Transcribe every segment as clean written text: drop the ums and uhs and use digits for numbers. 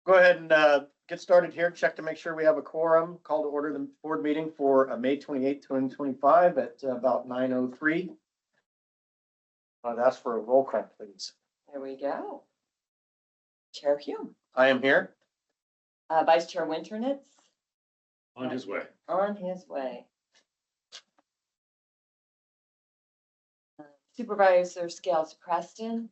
Go ahead and get started here. Check to make sure we have a quorum. Call to order the board meeting for May 28th, 2025 at about 9:03. I'd ask for a roll call, please. There we go. Chair Hume. I am here. Vice Chair Winternitz. On his way. On his way. Supervisor Scales Preston.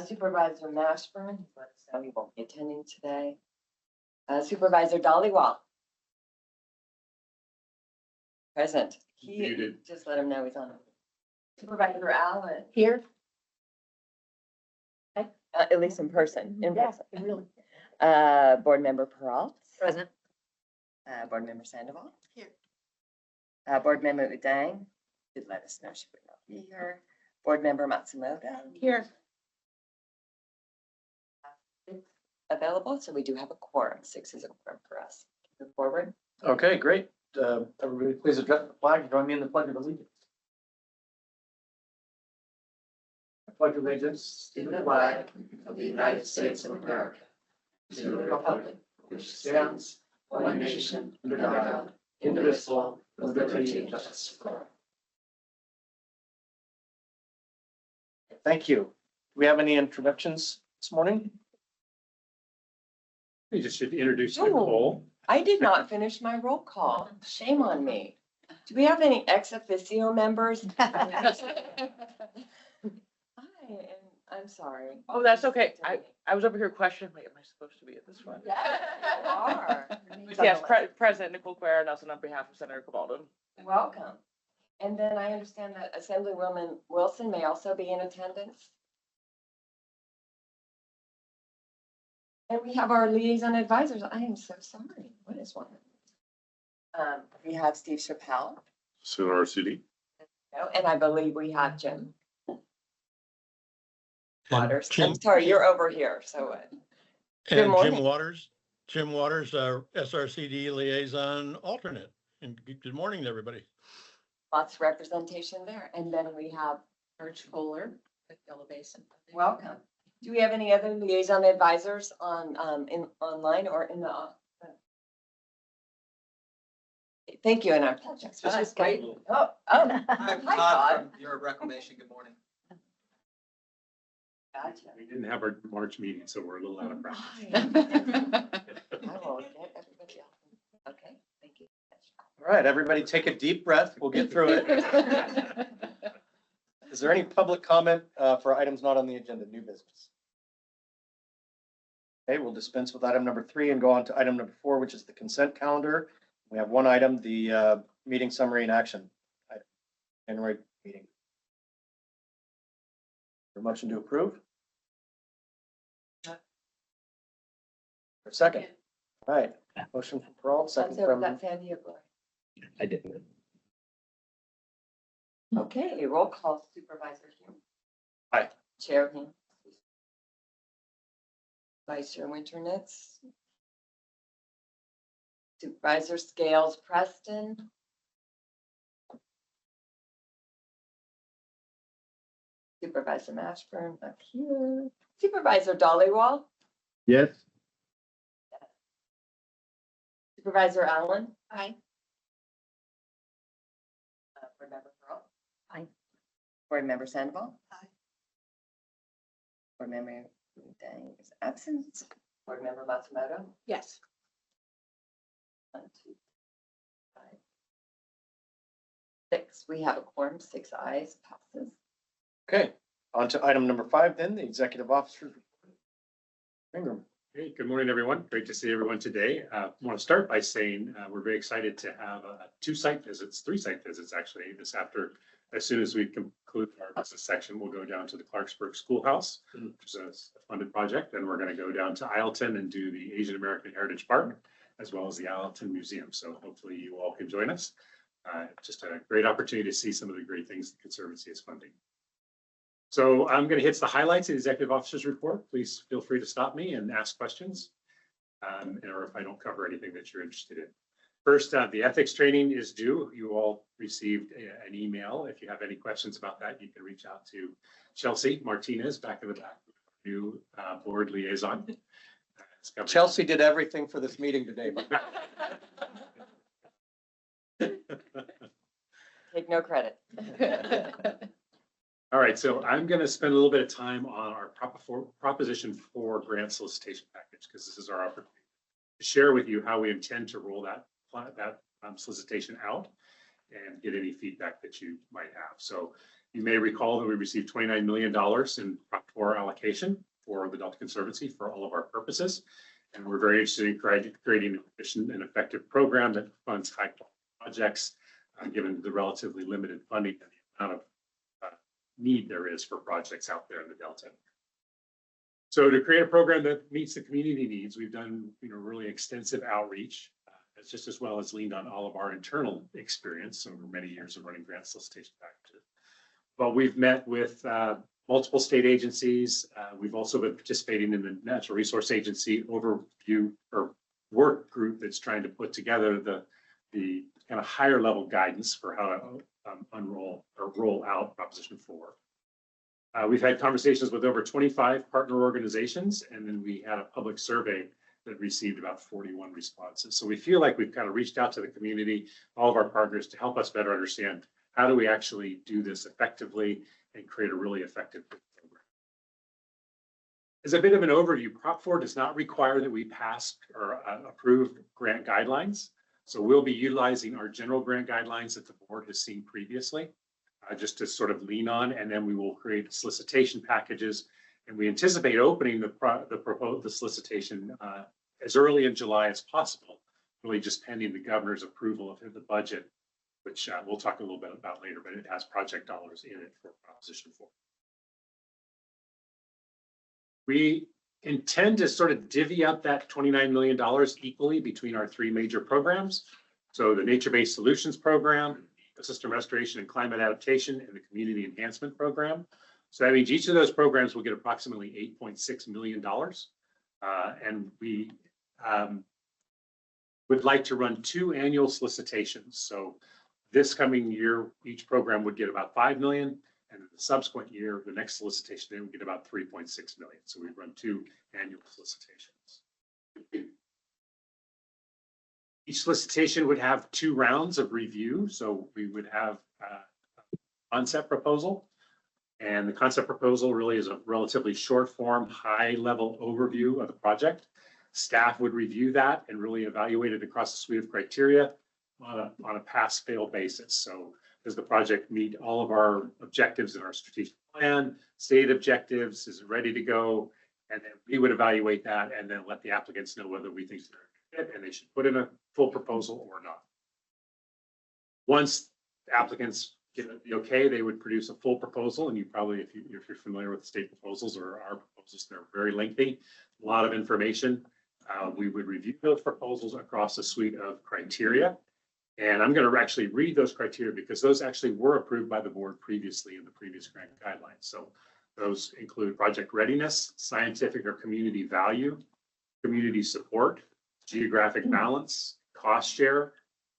Supervisor Mashburn, he let us know he won't be attending today. Supervisor Dollywall. Present. He Muted. just let him know he's on. Supervisor Allen. Here? At least in person. Yes, really. Board Member Peralta. Present. Board Member Sandoval. Here. Board Member Udang did let us know she would not be here. Board Member Matsumoto. Here. Available, so we do have a quorum. 6 is a quorum for us. Move forward. Okay, great. Everybody please address the flag. Join me in the pledge of allegiance. I pledge allegiance to the flag of the United States of America, to the republic which stands one nation under God, indivisible, with liberty and justice for all. Thank you. Do we have any introductions this morning? You just should introduce Nicole. I did not finish my roll call. Shame on me. Do we have any ex officio members? Hi, and I'm sorry. Oh, that's okay. I was over here questioning, like, am I supposed to be at this one? Yeah, you are. Yes, President Nicole Guerra Nelson on behalf of Senator Cabaldo. Welcome. And then I understand that Assemblywoman Wilson may also be in attendance. And we have our liaison advisors. I am so sorry. What is one? We have Steve Chappelle, Sonar City. and I believe we have Jim And Waters. Jim, I'm sorry, you're over here, so. Good and morning. Jim Waters, our SRCD liaison alternate. And good morning to everybody. Lots of representation there. And then we have, Arch Fuller with Yellow Basin. welcome. Do we have any other liaison advisors on, in online or in the? Thank you, and I apologize. This is great. Oh, I'm hi, Todd Todd. from Bureau of Reclamation. Good morning. Gotcha. We didn't have our March meeting, so we're a little out of breath. I will get everybody else. Okay, thank you. All right, everybody take a deep breath. We'll get through it. Is there any public comment for items not on the agenda, new business? Okay, we'll dispense with item number 3 and go on to item number 4, which is the consent calendar. We have one item, the meeting summary and action. January meeting. For motion to approve? For a second. All right, motion from Peralta, second So from, that's Sandy or Gloria. I didn't. Okay, roll call Supervisor Hume. Aye. Chair Hume. Vice Chair Winternitz. Supervisor Scales Preston. Supervisor Mashburn up here. Supervisor Dollywall. Yes. Supervisor Allen. Aye. Board Member Pearl. Aye. Board Member Sandoval. Aye. Board Member Dang is absent. Board Member Matsumoto. Yes. 1, 2, 5, 6. We have a quorum, 6 ayes, passes. okay, on to item number 5 then, the executive officers. Ingram. Hey, good morning, everyone. Great to see everyone today. I want to start by saying we're very excited to have 3 site visits actually this after. As soon as we conclude our business section, we'll go down to the Clarksburg Schoolhouse, which is a funded project. Then we're going to go down to Ileton and do the Asian American Heritage Park, as well as the Ileton Museum. So hopefully you all can join us. Just a great opportunity to see some of the great things the Conservancy is funding. So I'm going to hit the highlights of the Executive Officer's Report. Please feel free to stop me and ask questions, or if I don't cover anything that you're interested in. First, the ethics training is due. You all received an email. If you have any questions about that, you can reach out to Chelsea Martinez back in the back, new board liaison. Chelsea did everything for this meeting today. Take no credit. All right, so I'm going to spend a little bit of time on our Proposition 4 grant solicitation package, because this is our opportunity to share with you how we intend to roll that solicitation out and get any feedback that you might have. So you may recall that we received $29 million in Prop 4 allocation for the Delta Conservancy for all of our purposes. And we're very interested in creating an efficient and effective program that funds high quality projects, given the relatively limited funding and the amount of need there is for projects out there in the Delta. So to create a program that meets the community needs, we've done really extensive outreach, just as well as leaned on all of our internal experience over many years of running grant solicitation packages. But we've met with multiple state agencies. We've also been participating in the Natural Resource Agency overview or work group that's trying to put together the kind of higher level guidance for how to unroll or roll out Proposition 4. We've had conversations with over 25 partner organizations, and then we had a public survey that received about 41 responses. So we feel like we've kind of reached out to the community, all of our partners, to help us better understand how do we actually do this effectively and create a really effective program. As a bit of an overview, Prop 4 does not require that we pass or approve grant guidelines. So we'll be utilizing our general grant guidelines that the board has seen previously, just to sort of lean on, and then we will create solicitation packages. And we anticipate opening the solicitation as early in July as possible, really just pending the governor's approval of the budget, which we'll talk a little bit about later, but it has project dollars in it for Proposition 4. We intend to sort of divvy up that $29 million equally between our three major programs. So the Nature-Based Solutions Program, the System Restoration and Climate Adaptation, and the Community Enhancement Program. So that means each of those programs will get approximately $8.6 million. And we would like to run 2 annual solicitations. So this coming year, each program would get about $5 million. And the subsequent year, the next solicitation, they would get about $3.6 million. So we run 2 annual solicitations. Each solicitation would have 2 rounds of review. So we would have a concept proposal. And the concept proposal really is a relatively short form, high level overview of the project. Staff would review that and really evaluate it across a suite of criteria on a pass-fail basis. So does the project meet all of our objectives in our strategic plan, state objectives, is it ready to go? And then we would evaluate that and then let the applicants know whether we think they're a fit and they should put in a full proposal or not. Once the applicants get the okay, they would produce a full proposal. And you probably, if you're familiar with the state proposals or our proposals, they're very lengthy, a lot of information. We would review those proposals across a suite of criteria. And I'm going to actually read those criteria because those actually were approved by the board previously in the previous grant guidelines. So those include project readiness, scientific or community value, community support, geographic balance, cost share,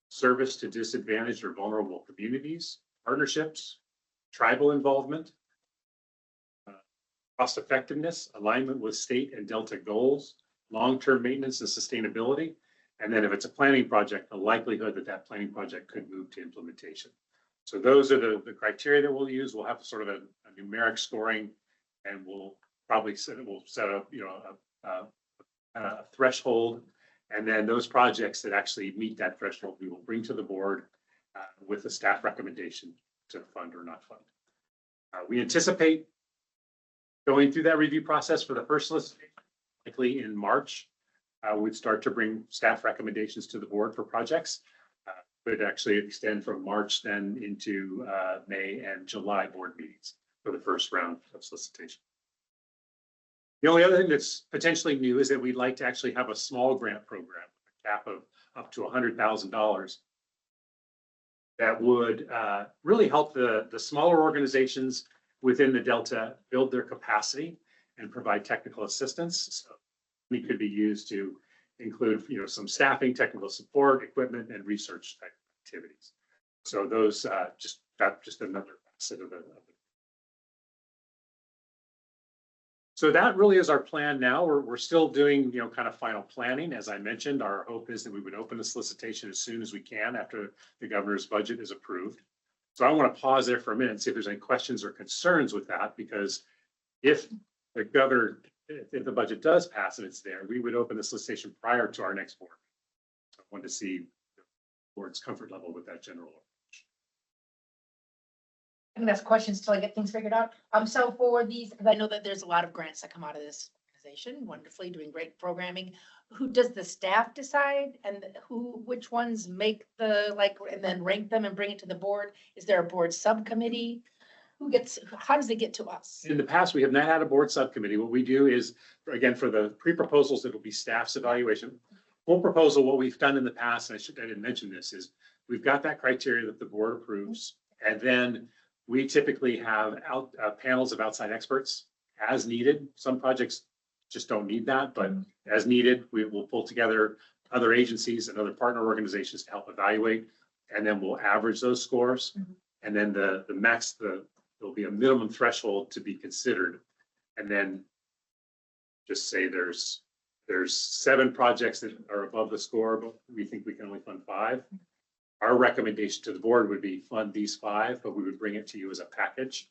service to disadvantaged or vulnerable communities, partnerships, tribal involvement, cost effectiveness, alignment with state and Delta goals, long-term maintenance and sustainability. And then if it's a planning project, the likelihood that that planning project could move to implementation. So those are the criteria that we'll use. We'll have sort of a numeric scoring, and we'll probably set up, a threshold. And then those projects that actually meet that threshold, we will bring to the board with a staff recommendation to fund or not fund. We anticipate going through that review process for the first solicitation, likely in March. We'd start to bring staff recommendations to the board for projects. Would actually extend from March then into May and July board meetings for the first round of solicitation. The only other thing that's potentially new is that we'd like to actually have a small grant program, a cap of up to $100,000 that would really help the smaller organizations within the Delta build their capacity and provide technical assistance. So it could be used to include, some staffing, technical support, equipment, and research type activities. So those, just another facet of the. So that really is our plan now. We're still doing, kind of final planning. As I mentioned, our hope is that we would open the solicitation as soon as we can after the governor's budget is approved. So I want to pause there for a minute and see if there's any questions or concerns with that, because if the governor, if the budget does pass and it's there, we would open the solicitation prior to our next board. So I wanted to see the board's comfort level with that general. I think that's questions till I get things figured out. So for these, because I know that there's a lot of grants that come out of this organization, wonderfully doing great programming. Who does the staff decide, and which ones make the, and then rank them and bring it to the board? Is there a board subcommittee? How does it get to us? In the past, we have not had a board subcommittee. What we do is, again, for the pre-proposals, it'll be staff's evaluation. Full proposal, what we've done in the past, and I didn't mention this, is we've got that criteria that the board approves, and then we typically have panels of outside experts as needed. Some projects just don't need that, but as needed, we will pull together other agencies and other partner organizations to help evaluate, and then we'll average those scores. And then the max, there'll be a minimum threshold to be considered. And then just say there's 7 projects that are above the score, but we think we can only fund 5. Our recommendation to the board would be fund these 5, but we would bring it to you as a package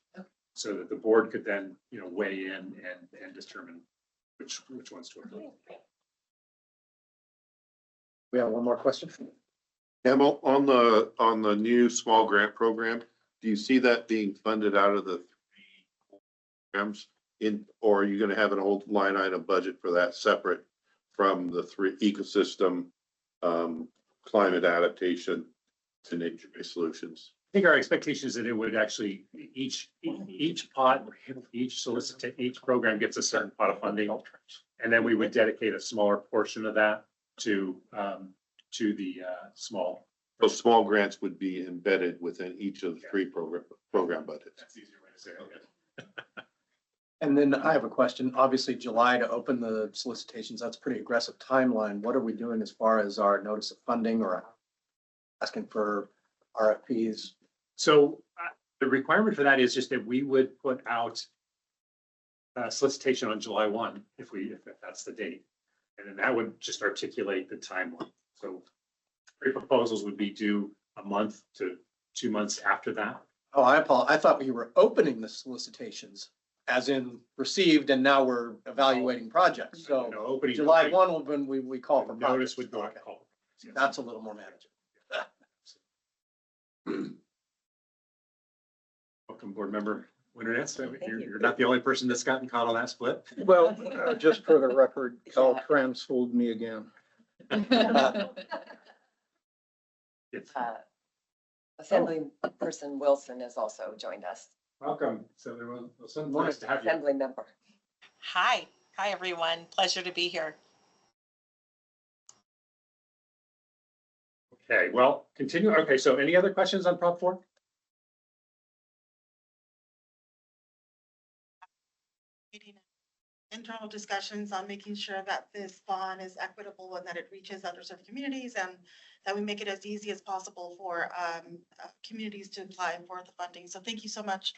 so that the board could then, weigh in and determine which ones to approve. We have one more question. Emil, on the new small grant program, do you see that being funded out of the 3 programs or are you going to have an old line item budget for that separate from the 3 ecosystem, climate adaptation to nature-based solutions? I think our expectation is that it would actually, each pot, each program gets a certain pot of funding. And then we would dedicate a smaller portion of that to the small. Those small grants would be embedded within each of the 3 program budgets. That's easier way to say it. And then I have a question. Obviously, July to open the solicitations, that's a pretty aggressive timeline. What are we doing as far as our notice of funding or asking for RFPs? So the requirement for that is just that we would put out a solicitation on July 1, if that's the date. And then that would just articulate the timeline. So pre-proposals would be due a month to 2 months after that. Oh, I thought we were opening the solicitations as in received and now we're evaluating projects. So No, opening July 1 will when we call for notice projects. would go out Okay. call. Yes. That's a little more manageable. Welcome, board member Winterness. You're not the only person that's gotten caught on that split. Well, just for the record, Caltrans fooled me again. It's Assemblyperson Wilson has also joined us, welcome. So nice to have you. Assembly member. Hi, everyone. Pleasure to be here. Okay, well, continue. Okay, so any other questions on Prop 4? Internal discussions on making sure that this bond is equitable and that it reaches underserved communities and that we make it as easy as possible for communities to apply for the funding. So thank you so much.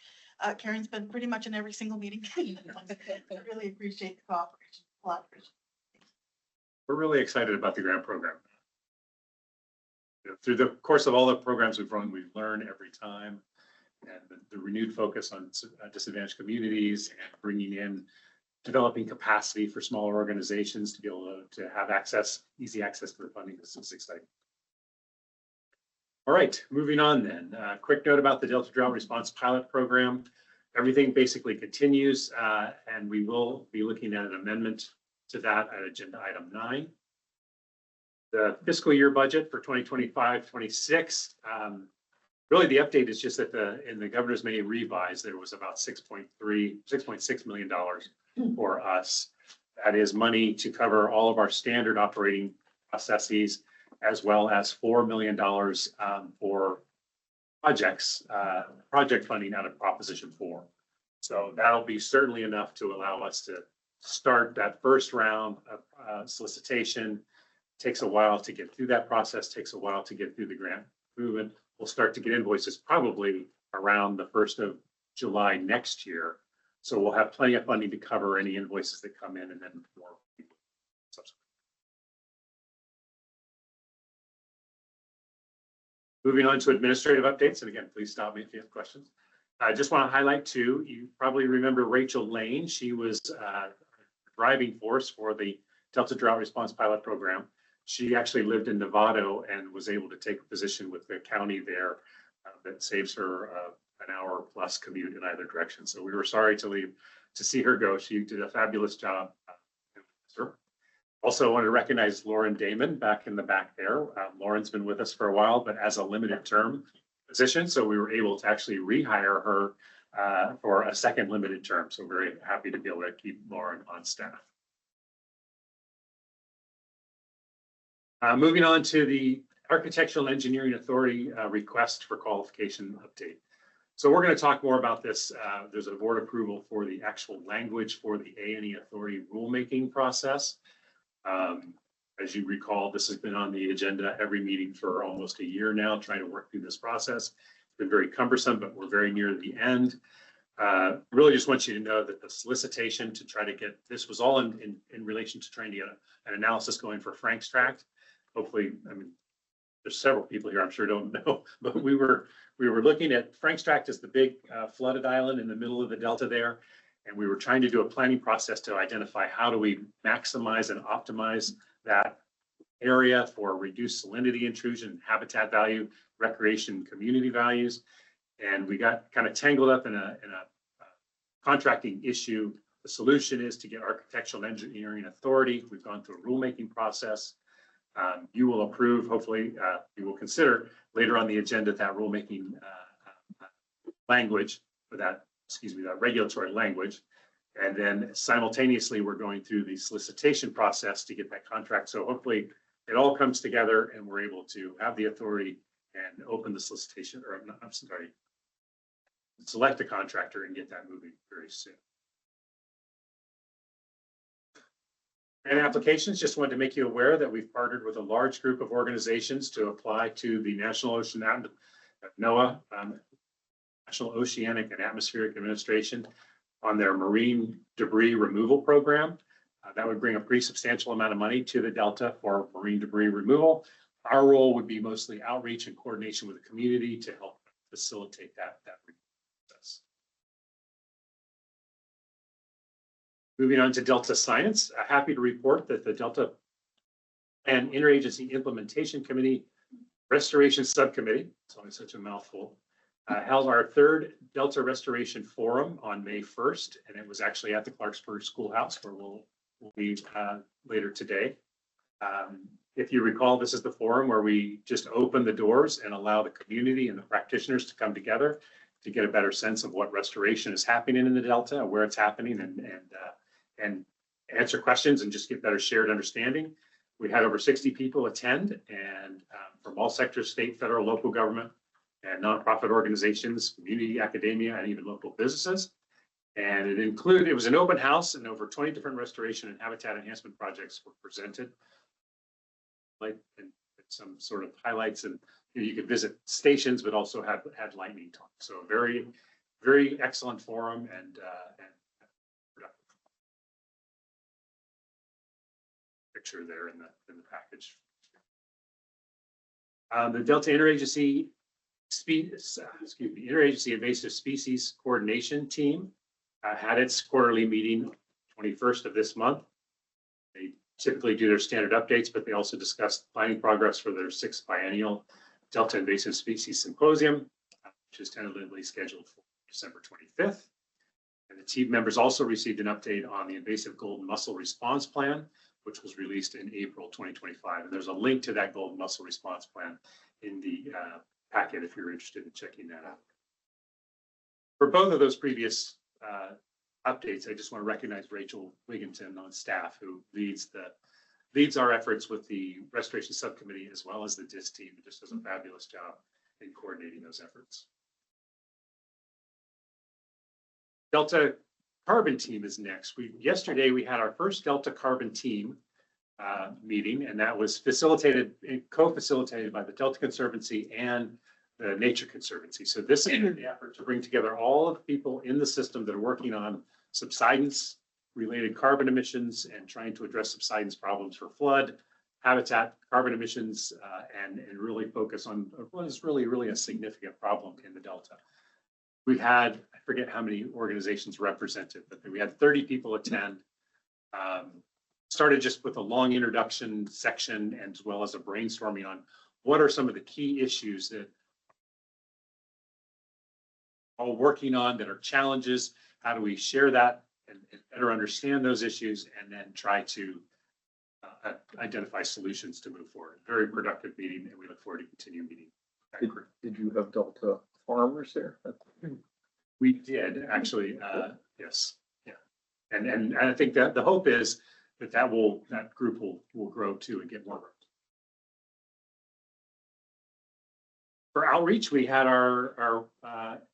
Karen's been pretty much in every single meeting. I really appreciate the collaboration. We're really excited about the grant program. Through the course of all the programs we've run, we've learned every time. And the renewed focus on disadvantaged communities and bringing in developing capacity for smaller organizations to be able to have easy access to the funding. This is exciting. All right, moving on then. Quick note about the Delta Drought Response Pilot Program. Everything basically continues, and we will be looking at an amendment to that at agenda item 9. The fiscal year budget for 2025-26. Really, the update is just that in the governor's May revise, there was about $6.6 million for us. That is money to cover all of our standard operating processes, as well as $4 million for project funding out of Proposition 4. So that'll be certainly enough to allow us to start that first round of solicitation, Takes a while to get through that process, takes a while to get through the grant movement. We'll start to get invoices probably around the 1st of July next year. So we'll have plenty of funding to cover any invoices that come in and then more. Moving on to administrative updates, and again, please stop me if you have questions. I just want to highlight too, you probably remember Rachel Lane. She was driving force for the Delta Drought Response Pilot Program. She actually lived in Novato and was able to take a position with the county there that saves her an hour plus commute in either direction. So we were sorry to see her go. She did a fabulous job. Also, I want to recognize Lauren Damon back in the back there. Lauren's been with us for a while, but as a limited term position. So we were able to actually rehire her for a second limited term. So very happy to be able to keep Lauren on staff. Moving on to the Architectural Engineering Authority request for qualification update. So we're going to talk more about this. There's a board approval for the actual language for the A&E Authority rulemaking process. As you recall, this has been on the agenda every meeting for almost a year now, trying to work through this process. It's been very cumbersome, but we're very near the end. Really just want you to know that the solicitation to try to get, this was all in relation to trying to get an analysis going for Frank's Tract. Hopefully, I mean, there's several people here I'm sure don't know, but we were looking at Frank's Tract as the big flooded island in the middle of the Delta there. And we were trying to do a planning process to identify how do we maximize and optimize that area for reduced salinity intrusion, habitat value, recreation, community values. And we got kind of tangled up in a contracting issue. The solution is to get Architectural Engineering Authority. We've gone through a rulemaking process. You will approve, hopefully, you will consider later on the agenda that rulemaking language for that, that regulatory language. And then simultaneously, we're going through the solicitation process to get that contract. So hopefully it all comes together and we're able to have the authority and open the solicitation, or I'm sorry, select a contractor and get that moving very soon. And applications, just wanted to make you aware that we've partnered with a large group of organizations to apply to the National Ocean NOAA, National Oceanic and Atmospheric Administration on their marine debris removal program. That would bring a pretty substantial amount of money to the Delta for marine debris removal. Our role would be mostly outreach and coordination with the community to help facilitate that process. Moving on to Delta Science, happy to report that the Delta and Interagency Implementation Committee Restoration Subcommittee, it's only such a mouthful, held our third Delta Restoration Forum on May 1st, and it was actually at the Clarksburg Schoolhouse where we'll be later today. If you recall, this is the forum where we just open the doors and allow the community and the practitioners to come together to get a better sense of what restoration is happening in the Delta, where it's happening, and answer questions and just get better shared understanding. We had over 60 people attend, and from all sectors, state, federal, local government, and nonprofit organizations, community, academia, and even local businesses. And it was an open house, and over 20 different restoration and habitat enhancement projects were presented. Like, and some sort of highlights, and you could visit stations, but also had lightning talk. So very, very excellent forum and productive. Picture there in the package. The Delta Interagency Interagency Invasive Species Coordination Team had its quarterly meeting 21st of this month. They typically do their standard updates, but they also discussed planning progress for their 6th biennial Delta Invasive Species Symposium, which is tentatively scheduled for December 25th. And the team members also received an update on the invasive golden mussel response plan, which was released in April 2025. And there's a link to that golden mussel response plan in the packet if you're interested in checking that out. For both of those previous updates, I just want to recognize Rachel Wigginton on staff, who leads our efforts with the restoration subcommittee as well as the DIS team. It just does a fabulous job in coordinating those efforts. Delta Carbon team is next. Yesterday we had our first Delta Carbon team meeting, and that was facilitated, co-facilitated by the Delta Conservancy and the Nature Conservancy. So this is an effort to bring together all of the people in the system that are working on subsidence related carbon emissions and trying to address subsidence problems for flood, habitat, carbon emissions, and really focus on what is really a significant problem in the Delta. We've had, I forget how many organizations represented, but we had 30 people attend. Started just with a long introduction section and as well as a brainstorming on what are some of the key issues that all working on that are challenges. How do we share that and better understand those issues and then try to identify solutions to move forward. Very productive meeting, and we look forward to continuing meeting. Did you have Delta farmers there? We did actually, yes, yeah, and I think that the hope is that group will grow too and get more. For outreach, we had our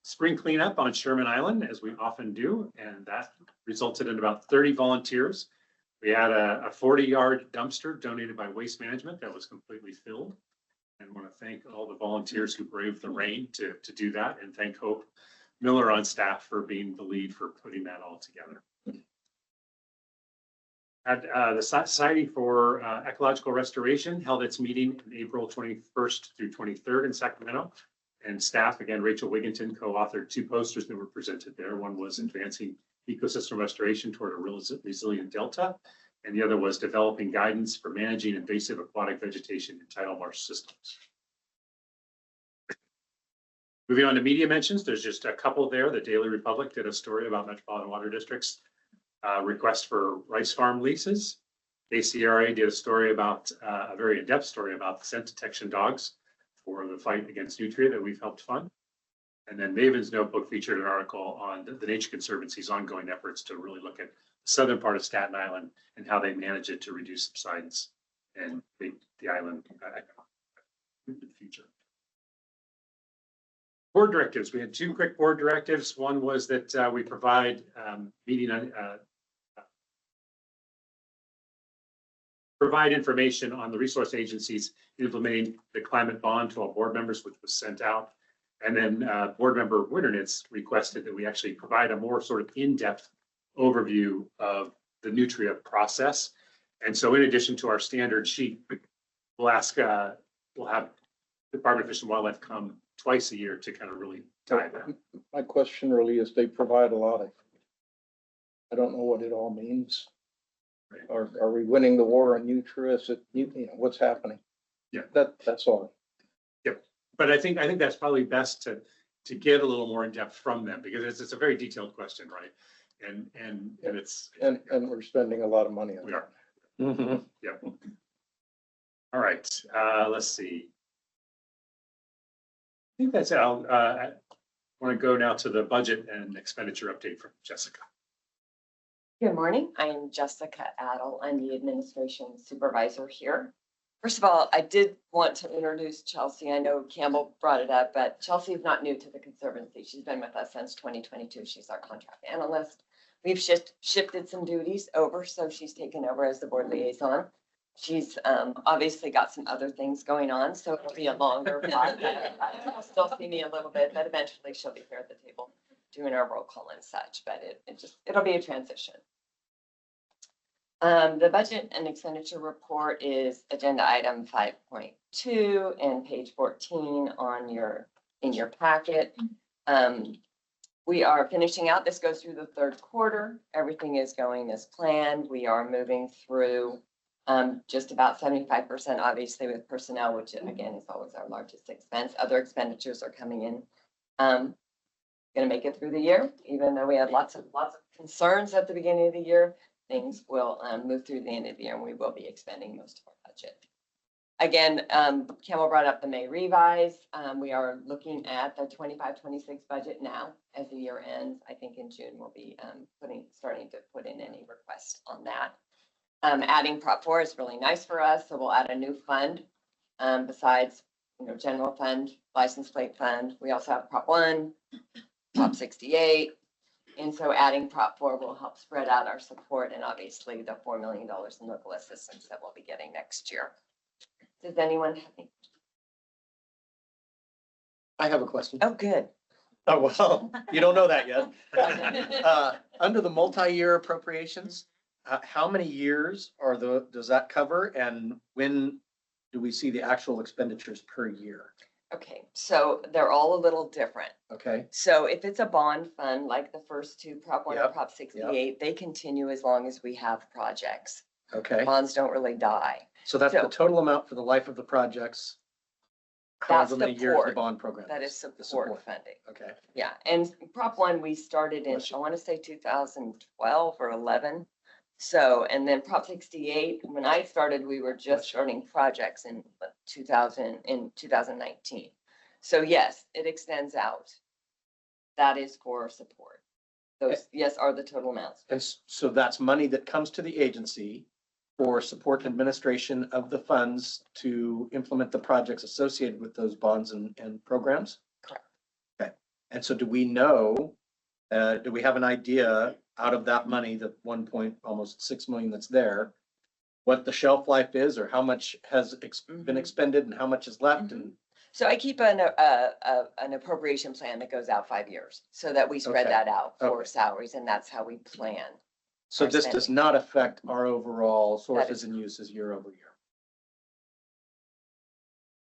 spring cleanup on Sherman Island, as we often do, and that resulted in about 30 volunteers. We had a 40-yard dumpster donated by Waste Management that was completely filled. And want to thank all the volunteers who braved the rain to do that, and thank Hope Miller on staff for being the lead for putting that all together. At the Society for Ecological Restoration held its meeting in April 21st through 23rd in Sacramento. And staff, again, Rachel Wigginton co-authored 2 posters that were presented there. One was Advancing Ecosystem Restoration Toward a Resilient Delta, and the other was Developing Guidance for Managing Invasive Aquatic Vegetation in Tidal Marsh Systems. Moving on to media mentions, there's just a couple there. The Daily Republic did a story about Metropolitan Water District's request for rice farm leases. ACRA did a story about a very in-depth story about scent detection dogs for the fight against nutria that we've helped fund. And then Maven's Notebook featured an article on the Nature Conservancy's ongoing efforts to really look at the southern part of Staten Island and how they manage it to reduce subsidence and make the island in the future. Board directives. We had 2 quick board directives. One was that we provide provide information on the resource agencies implementing the climate bond to all board members, which was sent out. And then board member Winternitz requested that we actually provide a more sort of in-depth overview of the nutria process. And so in addition to our standard sheet, we'll have Department of Fish and Wildlife come twice a year to kind of really dive in. My question really is, they provide a lot of, I don't know what it all means. Right. Are we winning the war on nutria? Is it, what's happening? Yeah. That's all. Yep. But I think that's probably best to get a little more in depth from them, because it's a very detailed question, right? And it's And we're spending a lot of money on we it. are. Yep. All right. Let's see. I think that's it. I want to go now to the budget and expenditure update from Jessica. Good morning. I am Jessica Adel. I'm the administration supervisor here. First of all, I did want to introduce Chelsea. I know Campbell brought it up, but Chelsea is not new to the Conservancy. She's been with us since 2022. She's our contract analyst. We've shifted some duties over, so she's taken over as the board liaison. She's obviously got some other things going on, so it'll be a longer process. You'll still see me a little bit, but eventually she'll be here at the table doing our roll call and such, but it'll be a transition. The budget and expenditure report is agenda item 5.2 and page 14 in your packet. We are finishing out. This goes through the 3rd quarter. Everything is going as planned. We are moving through just about 75%, obviously, with personnel, which again is always our largest expense. Other expenditures are coming in. Going to make it through the year, even though we had lots of concerns at the beginning of the year. Things will move through the end of the year, and we will be expending most of our budget. Again, Campbell brought up the May revise. We are looking at the 25-26 budget now as the year ends. I think in June we'll be starting to put in any requests on that. Adding Prop 4 is really nice for us, so we'll add a new fund besides general fund, license plate fund. We also have Prop 1, Prop 68, And so adding Prop 4 will help spread out our support and obviously the $4 million in local assistance that we'll be getting next year. Does anyone have any? I have a question. Oh, good. Oh, well, you don't know that yet. Under the multi-year appropriations, how many years does that cover? And when do we see the actual expenditures per year? Okay, so they're all a little different. Okay, So if it's a bond fund, like the first two, Prop 1 and Yep, Prop 68, they continue as long as we have projects. okay. Bonds don't really die. So that's the So- total amount for the life of the projects. That's However many years the support. bond program. That is The support funding. Okay, Yeah, and Prop 1, we started in, Bless you. I want to say 2012 or 11. So, and then Prop 68, when I started, we were Bless just you. starting projects in 2019. So yes, it extends out. That is for support. Those, yes, are the total amounts. and so that's money that comes to the agency for support and administration of the funds to implement the projects associated with those bonds and programs? Correct. Okay, and so do we know, do we have an idea out of that money, the almost 6 million that's there, what the shelf life is, or how much has been expended and how much is left? And So I keep an appropriation plan that goes out 5 years so that we spread Okay. that out for Okay. salaries, and that's how we plan. so Our this does spending. not affect our overall sources is and uses year over year.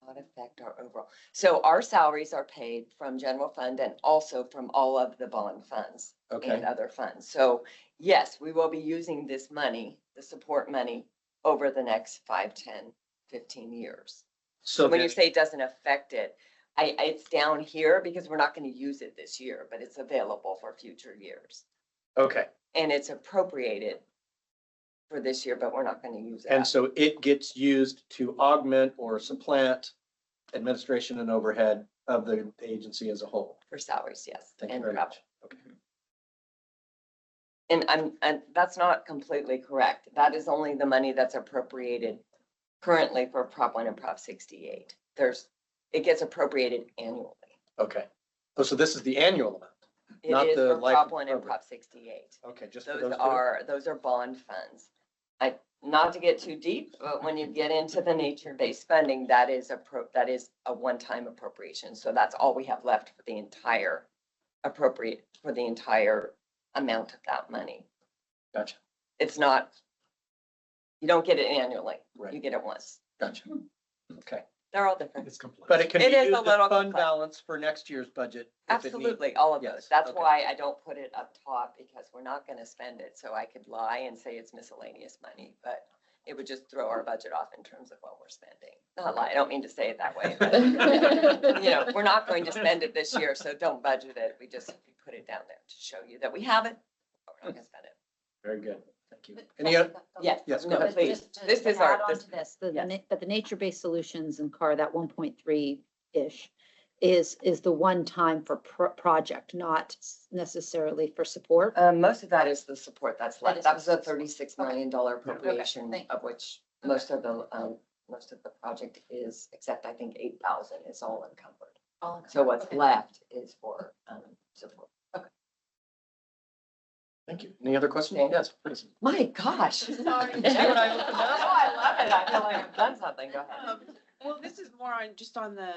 Not affect our overall. So our salaries are paid from general fund and also from all of the bond funds and Okay, other funds. So yes, we will be using this money, the support money, over the next 5, 10, 15 years. so When you then- say it doesn't affect it, it's down here because we're not going to use it this year, but it's available for future years. okay, And it's appropriated for this year, but we're not going to use it. and so it gets used to augment or supplant administration and overhead of the agency as a whole. For salaries, yes. Thank you and very travel. much. Okay. And that's not completely correct. That is only the money that's appropriated currently for Prop 1 and Prop 68. It gets appropriated annually. Okay. Oh, so this is the annual amount? It Not is the for life Prop of 1 and program. Prop 68. Okay, just for Those those two? are bond funds. Not to get too deep, but when you get into the nature-based funding, that is a one-time appropriation. So that's all we have left for the entire amount of that money. Gotcha, It's not, you don't get it annually. Right. You get it once. gotcha. Okay, They're all different. It's complex. but it can be It is a used little as fund complex. balance for next year's budget. if it needs- Absolutely, all of Yes, those. That's okay. why I don't put it up top because we're not gonna spend it. So I could lie and say it's miscellaneous money, but it would just throw our budget off in terms of what we're spending. Not lie, I don't mean to say it that way. but, You know, we're not going to spend it this year, so don't budget it. We put it down there to show you that we have it, but we're not gonna spend it. Very good, thank you. Any other? Yes, Yes, go no, ahead. please. Just to This is our, add on this, to this, yes. but the nature-based solutions and CAR, that 1.3-ish is the one time for project, not necessarily for support. most of that is the support that's That left. is That was a the support. $36 million appropriation, thank you. of which most of the project is, except I think 8,000 is all encumbered. So what's Okay. left is for, support. Thank you. Any other questions? Okay. Yes, please. My gosh. See what I opened up? Oh, I love it. I feel like I've done something. Go ahead. Well, this is more on, just on the,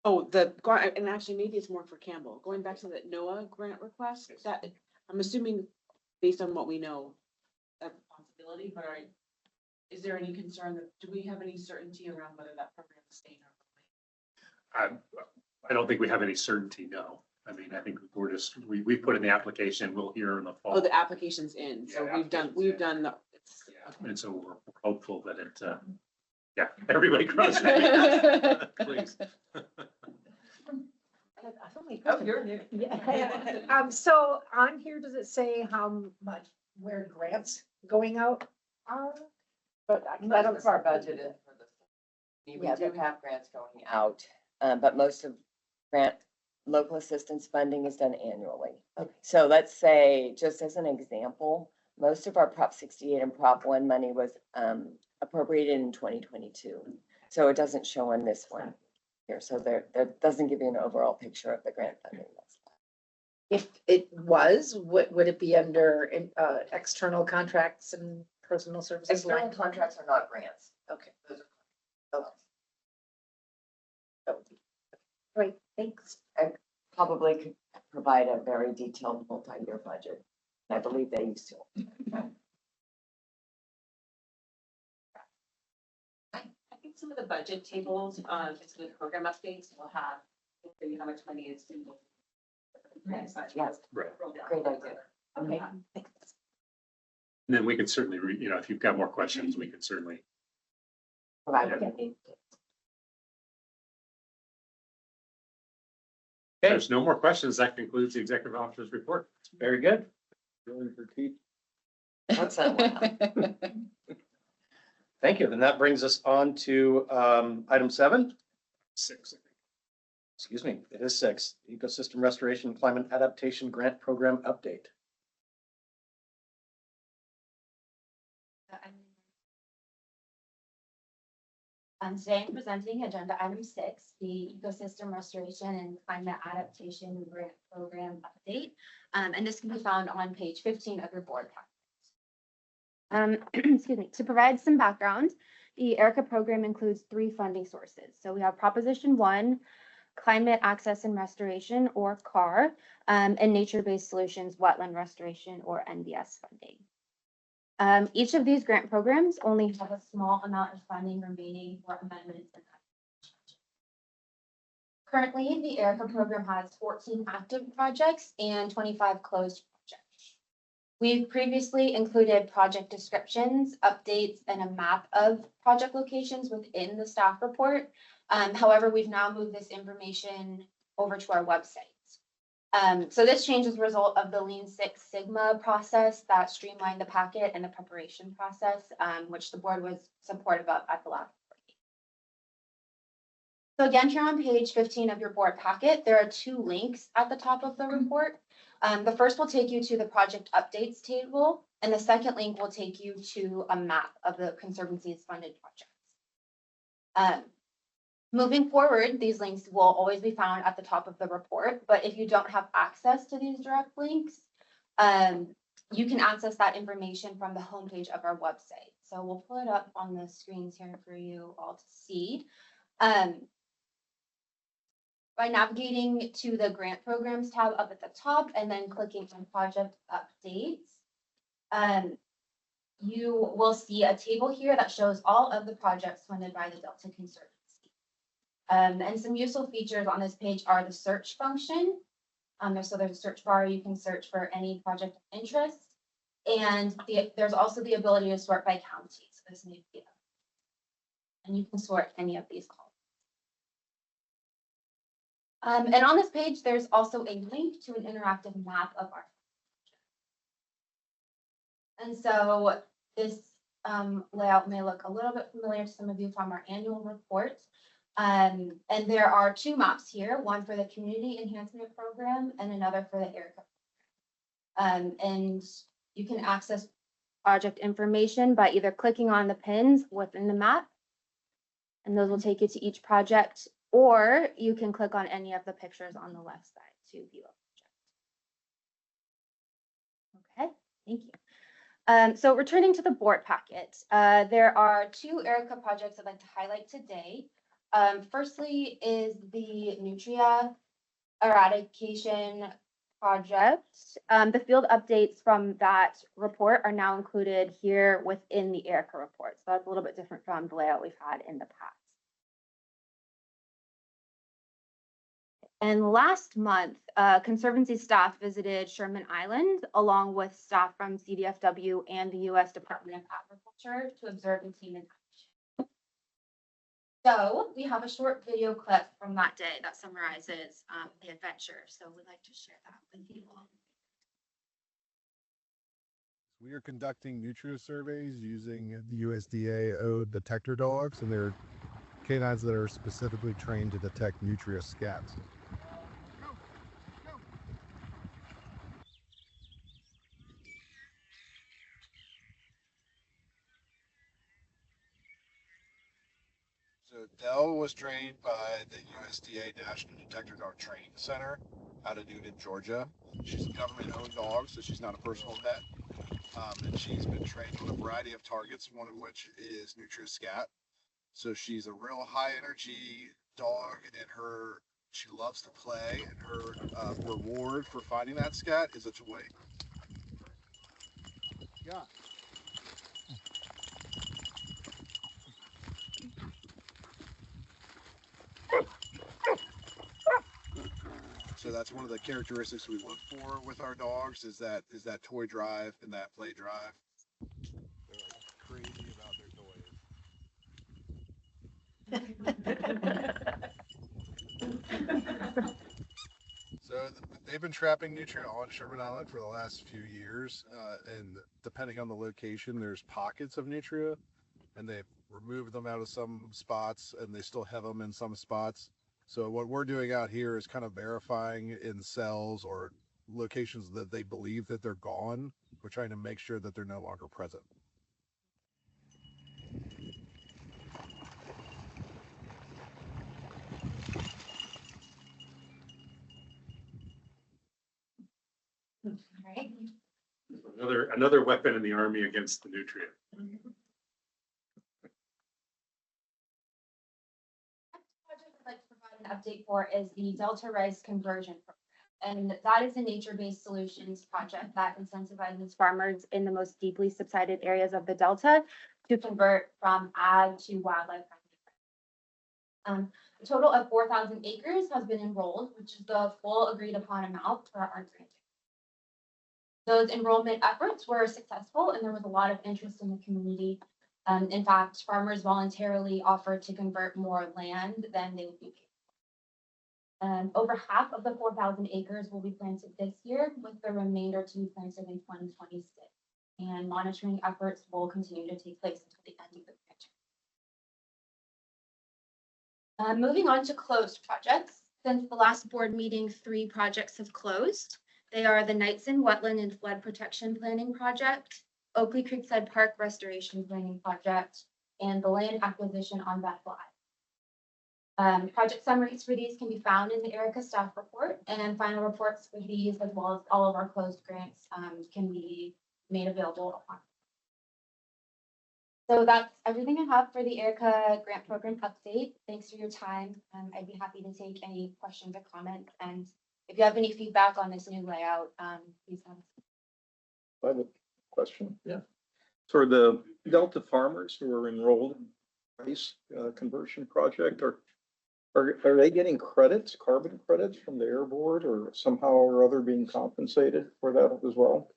and actually maybe it's more for Campbell, going back to the NOAA grant request, that, I'm assuming, based on what we know, that's a possibility, but is there any concern that, do we have any certainty around whether that program is staying or? I don't think we have any certainty, no. I mean, I think we put in the application, we'll hear in the fall. Oh, the application's in, so Yeah, we've application's in. done the. Yeah, and so we're hopeful that it, yeah, everybody cross their fingers. Please. Oh, you're new. Yeah. So on here, does it say how much, where grants going out are? But Most of our budget is for this. We Yeah, do have grants going out, but most of local assistance funding is done annually. Okay. So let's say, just as an example, most of our Prop 68 and Prop 1 money was appropriated in 2022. So it doesn't show on this one. here, so that doesn't give you an overall picture of the grant funding. If it was, would it be under, external contracts and personal services External line? contracts are not grants. Okay. Those are- That would be- Great, thanks. Probably could provide a very detailed multi-year budget. I believe they used to. I think some of the budget tables, just the program updates will have, how much money is in. Yes, Right. great idea. Okay. And then we can certainly, if you've got more questions, we can certainly. Provide Yeah. what you need. If there's no more questions, that concludes the executive officer's report. Very good. Really for teeth. What's that? Thank you. Then that brings us on to item 7. 6, I think. Excuse me, it is 6. Ecosystem Restoration and Climate Adaptation Grant Program Update. Today I'm presenting agenda item 6, the Ecosystem Restoration and Climate Adaptation Grant Program Update. And this can be found on page 15 of your board packet. Excuse me, to provide some background, the ERICA program includes 3 funding sources. So we have Proposition 1, Climate Access and Restoration, or CAR, and Nature-Based Solutions, Wetland Restoration, or NBS funding. Each of these grant programs only have a small amount of funding remaining for amendments. Currently, the ERICA program has 14 active projects and 25 closed projects. We've previously included project descriptions, updates, and a map of project locations within the staff report. However, we've now moved this information over to our website. So this change is a result of the Lean Six Sigma process that streamlined the packet and the preparation process, which the board was supportive of at the last meeting. So again, here on page 15 of your board packet, there are 2 links at the top of the report. The first will take you to the project updates table, and the second link will take you to a map of the Conservancy's funded projects. Moving forward, these links will always be found at the top of the report, but if you don't have access to these direct links, you can access that information from the homepage of our website. So we'll pull it up on the screens here for you all to see. By navigating to the grant programs tab up at the top and then clicking on project updates, you will see a table here that shows all of the projects funded by the Delta Conservancy. And some useful features on this page are the search function. So there's a search bar, you can search for any project of interest. And there's also the ability to sort by county. So this may be, and you can sort any of these columns. And on this page, there's also a link to an interactive map of our project. And so this layout may look a little bit familiar to some of you from our annual report. And there are 2 maps here, one for the Community Enhancement Program and another for the ERICA. And you can access project information by either clicking on the pins within the map, and those will take you to each project, or you can click on any of the pictures on the left side to view a project. Okay, thank you. So returning to the board packet, there are 2 ERICA projects I'd like to highlight today. Firstly is the Nutria eradication project. The field updates from that report are now included here within the ERICA report. So that's a little bit different from the layout we've had in the past. And last month, Conservancy staff visited Sherman Island along with staff from CDFW and the U.S. Department of Agriculture to observe and team in action. So we have a short video clip from that day that summarizes the adventure. So we'd like to share that with you all. We are conducting nutria surveys using the USDA detector dogs, and they're canines that are specifically trained to detect nutria scats. So Dell was trained by the USDA National Detector Dog Training Center out of Newton, Georgia. She's a government-owned dog, so she's not a personal pet. And she's been trained on a variety of targets, one of which is Nutria-Scat. So she's a real high-energy dog, and she loves to play, and her reward for finding that scat is a toy. Yeah. So that's one of the characteristics we look for with our dogs is that toy drive and that play drive. They're like crazy about their toys. So they've been trapping nutria on Sherman Island for the last few years, and depending on the location, there's pockets of nutria, and they've removed them out of some spots, and they still have them in some spots. So what we're doing out here is kind of verifying in cells or locations that they believe that they're gone. We're trying to make sure that they're no longer present. All right. Another weapon in the army against the nutrient. Project I'd like to provide an update for is the Delta Rice Conversion Program. And that is a nature-based solutions project that incentivizes farmers in the most deeply subsided areas of the Delta to convert from ag to wildlife. A total of 4,000 acres has been enrolled, which is the full agreed upon amount for our grant. Those enrollment efforts were successful and there was a lot of interest in the community. In fact, farmers voluntarily offered to convert more land than they would be paid. Over half of the 4,000 acres will be planted this year, with the remainder to be planted in 2026. And monitoring efforts will continue to take place until the end of the grant. Moving on to closed projects. Since the last board meeting, 3 projects have closed. They are the Knightson Wetland and Flood Protection Planning Project, Oakley Creekside Park Restoration Planning Project, and the land acquisition on Bethel Island. Project summaries for these can be found in the ERICA staff report, and final reports for these, as well as all of our closed grants, can be made available upon. So that's everything I have for the ERICA grant program update. Thanks for your time. I'd be happy to take any questions or comments, and if you have any feedback on this new layout, please ask. I have a question. Yeah. For the Delta farmers who are enrolled in rice conversion project, are they getting credits, carbon credits from the Air Board, or somehow or other being compensated for that as well?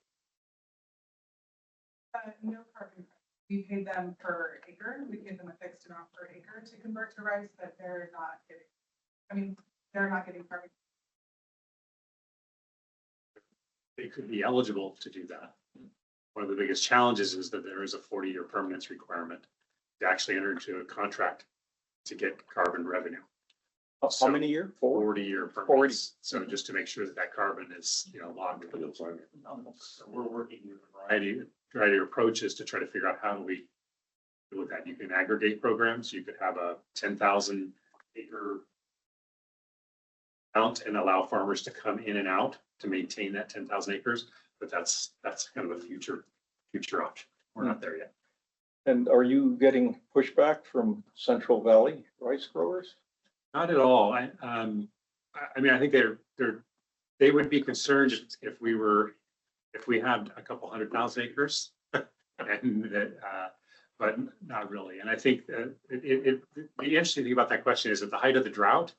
No carbon. We pay them per acre. We give them a fixed amount per acre to convert to rice, but they're not getting carbon. They could be eligible to do that. One of the biggest challenges is that there is a 40-year permanence requirement to actually enter into a contract to get carbon revenue. How many years? 40-year permits. So just to make sure that that carbon is, logged. So we're working with a variety of approaches to try to figure out how do we deal with that. You can aggregate programs. You could have a 10,000 acre count and allow farmers to come in and out to maintain that 10,000 acres. But that's kind of a future option. We're not there yet. And are you getting pushback from Central Valley rice growers? Not at all. I think they would be concerned if we had a couple 100,000 acres, and that, but not really. And I think that the interesting thing about that question is at the height of the drought,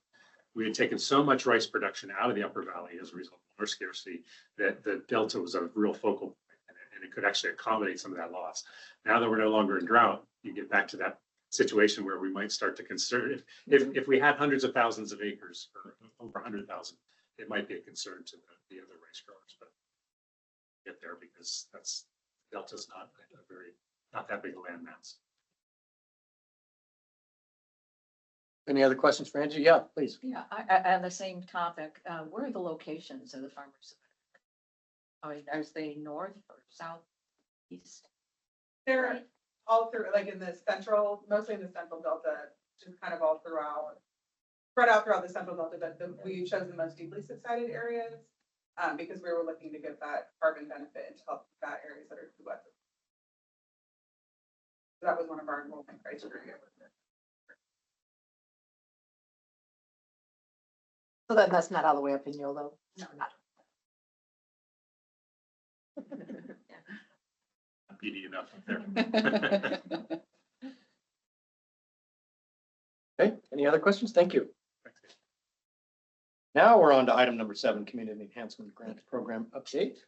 we had taken so much rice production out of the Upper Valley as a result of water scarcity that the Delta was a real focal point, and it could actually accommodate some of that loss. Now that we're no longer in drought, you get back to that situation where we might start to concern if we had hundreds of thousands of acres or over 100,000, it might be a concern to the other rice growers, but get there because Delta's not that big a land mass. Any other questions for Angie? Yeah, please. Yeah, on the same topic, where are the locations of the farmers? Are they north or south, east? They're all through, like in the central, mostly in the central Delta, just kind of all throughout, spread out throughout the central delta, but we chose the most deeply subsided areas because we were looking to get that carbon benefit and to help that areas that are too wet. So that was one of our enrollment criteria. So then that's not all the way up in YOLO. No, PD enough up there. Okay, any other questions? Thank you. Now we're on to item number 7, Community Enhancement Grant Program Update.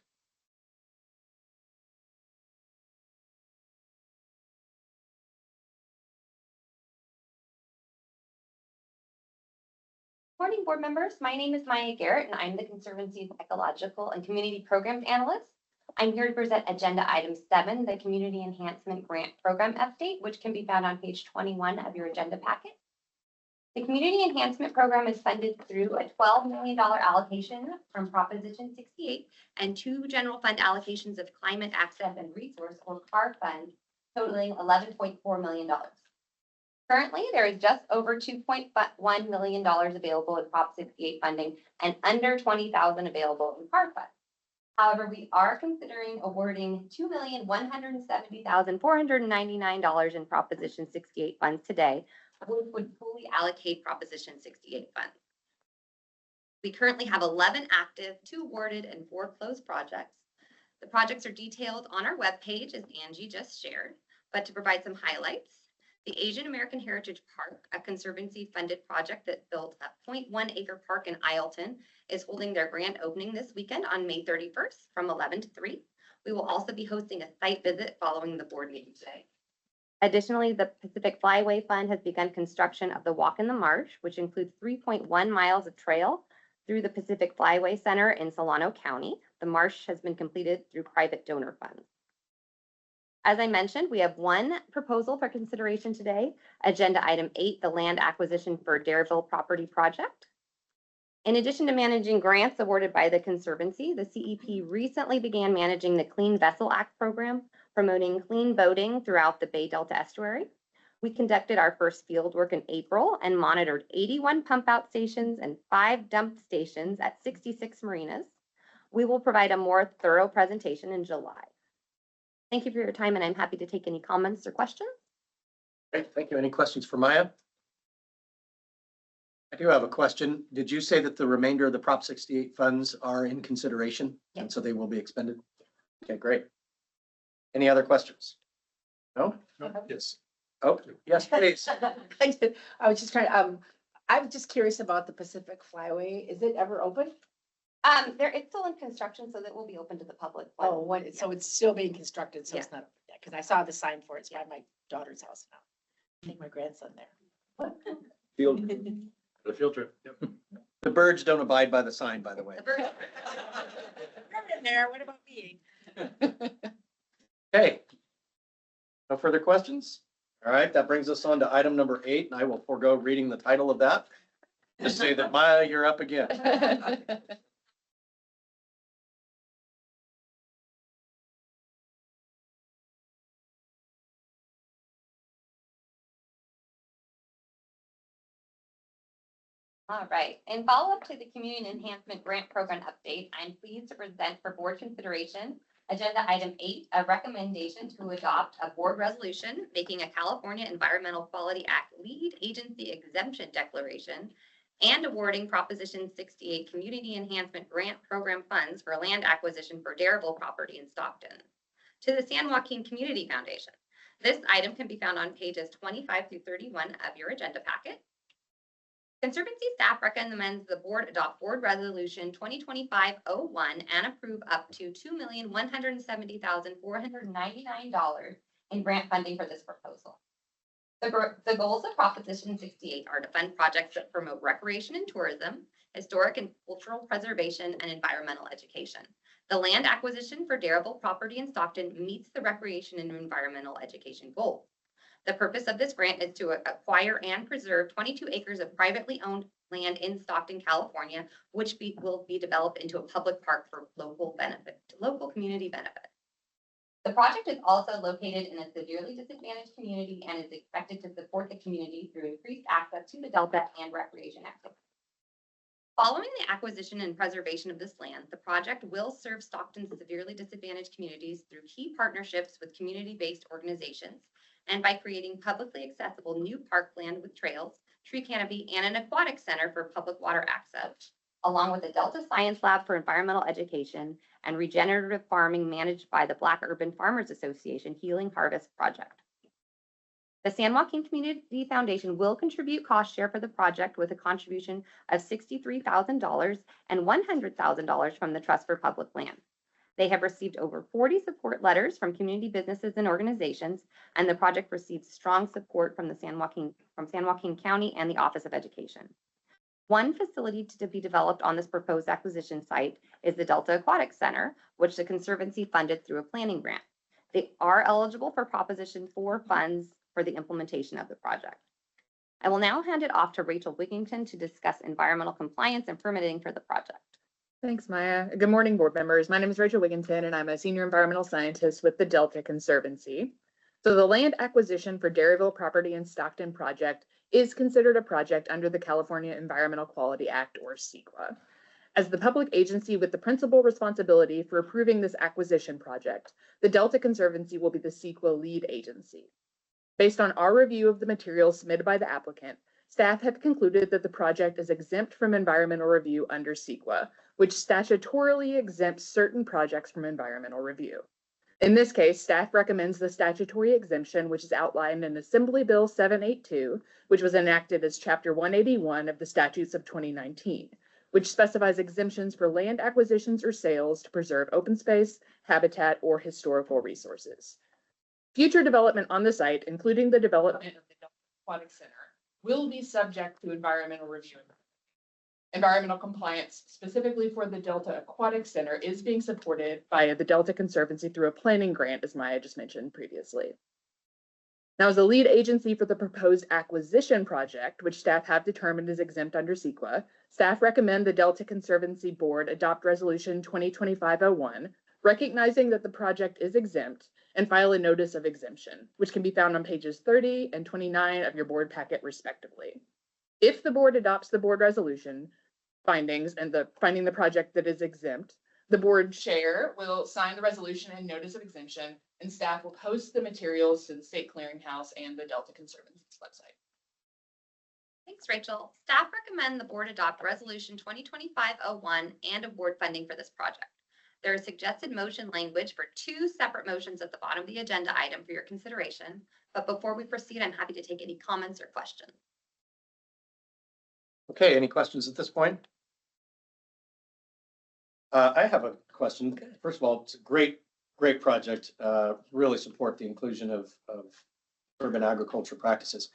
Morning, board members. My name is Maya Garrett, and I'm the Conservancy's Ecological and Community Programs Analyst. I'm here to present Agenda Item 7, the Community Enhancement Grant Program Update, which can be found on page 21 of your agenda packet. The Community Enhancement Program is funded through a $12 million allocation from Proposition 68 and 2 general fund allocations of Climate Access and Resource, or CAR funds, totaling $11.4 million. Currently, there is just over $2.1 million available in Prop 68 funding and under $20,000 available in CAR funds. However, we are considering awarding $2,170,499 in Proposition 68 funds today, which would fully allocate Proposition 68 funds. We currently have 11 active, 2 awarded, and 4 closed projects. The projects are detailed on our webpage, as Angie just shared, but to provide some highlights, the Asian American Heritage Park, a Conservancy-funded project that built a 0.1 acre park in Isleton, is holding their grand opening this weekend on May 31st from 11 to 3. We will also be hosting a site visit following the board meeting today. Additionally, the Pacific Flyway Fund has begun construction of the Walk in the Marsh, which includes 3.1 miles of trail through the Pacific Flyway Center in Solano County. The marsh has been completed through private donor funds. As I mentioned, we have 1 proposal for consideration today, Agenda Item 8, the land acquisition for Darrahville property project. In addition to managing grants awarded by the Conservancy, the CEP recently began managing the Clean Vessel Act program, promoting clean boating throughout the Bay Delta estuary. We conducted our first field work in April and monitored 81 pump out stations and 5 dump stations at 66 marinas. We will provide a more thorough presentation in July. Thank you for your time, and I'm happy to take any comments or questions. Great, thank you. Any questions for Maya? I do have a question. Did you say that the remainder of the Prop 68 funds are in consideration? Yes. And so they will be expended? Okay, great. Any other questions? No? Yes. Oh, yes, please. I was just trying, I'm just curious about the Pacific Flyway. Is it ever open? It's still in construction, so that will be open to the public. Oh, what, so it's still being constructed, so it's Yeah. not, because I saw the sign for it. It's by my daughter's house now. I think my grandson there. Field. The field trip. Yep. The birds don't abide by the sign, by the way. The bird- You're in there, what about me? Okay. No further questions? All right, that brings us on to item number 8, and I will forego reading the title of that. Just say that Maya, you're up again. All right, in follow-up to the Community Enhancement Grant Program update, I'm pleased to present for board consideration Agenda Item 8, a recommendation to adopt a board resolution making a California Environmental Quality Act lead agency exemption declaration and awarding Proposition 68 Community Enhancement Grant Program funds for land acquisition for Darrahville property in Stockton to the San Joaquin Community Foundation. This item can be found on pages 25 through 31 of your agenda packet. Conservancy staff recommends the board adopt board resolution 2025-01 and approve up to $2,170,499 in grant funding for this proposal. The goals of Proposition 68 are to fund projects that promote recreation and tourism, historic and cultural preservation, and environmental education. The land acquisition for Darrahville property in Stockton meets the recreation and environmental education goals. The purpose of this grant is to acquire and preserve 22 acres of privately owned land in Stockton, California, which will be developed into a public park for local community benefit. The project is also located in a severely disadvantaged community and is expected to support the community through increased access to the Delta and recreation activities. Following the acquisition and preservation of this land, the project will serve Stockton's severely disadvantaged communities through key partnerships with community-based organizations and by creating publicly accessible new parkland with trails, tree canopy, and an aquatic center for public water access, along with a Delta Science Lab for environmental education and regenerative farming managed by the Black Urban Farmers Association Healing Harvest Project. The San Joaquin Community Foundation will contribute cost share for the project with a contribution of $63,000 and $100,000 from the Trust for Public Land. They have received over 40 support letters from community businesses and organizations, and the project receives strong support from San Joaquin County and the Office of Education. One facility to be developed on this proposed acquisition site is the Delta Aquatic Center, which the Conservancy funded through a planning grant. They are eligible for Proposition 4 funds for the implementation of the project. I will now hand it off to Rachel Wigington to discuss environmental compliance and permitting for the project. Thanks, Maya. Good morning, board members. My name is Rachel Wigington, and I'm a senior environmental scientist with the Delta Conservancy. So the land acquisition for Darrahville property and Stockton project is considered a project under the California Environmental Quality Act, or CEQA. As the public agency with the principal responsibility for approving this acquisition project, the Delta Conservancy will be the CEQA lead agency. Based on our review of the materials submitted by the applicant, staff have concluded that the project is exempt from environmental review under CEQA, which statutorily exempts certain projects from environmental review. In this case, staff recommends the statutory exemption, which is outlined in Assembly Bill 782, which was enacted as Chapter 181 of the Statutes of 2019, which specifies exemptions for land acquisitions or sales to preserve open space, habitat, or historical resources. Future development on the site, including the development of the Aquatic Center, will be subject to environmental review. Environmental compliance, specifically for the Delta Aquatic Center, is being supported by the Delta Conservancy through a planning grant, as Maya just mentioned previously. Now, as the lead agency for the proposed acquisition project, which staff have determined is exempt under CEQA, staff recommend the Delta Conservancy Board adopt Resolution 2025-01, recognizing that the project is exempt, and file a notice of exemption, which can be found on pages 30 and 29 of your board packet, respectively. If the board adopts the board resolution findings and finding the project that is exempt, the board chair will sign the resolution and notice of exemption, and staff will post the materials to the State Clearinghouse and the Delta Conservancy's website. Thanks, Rachel. Staff recommend the board adopt Resolution 2025-01 and award funding for this project. There is suggested motion language for 2 separate motions at the bottom of the agenda item for your consideration. But before we proceed, I'm happy to take any comments or questions. Okay, any questions at this point? I have a question. First of all, it's a great project. Really support the inclusion of urban agriculture practices.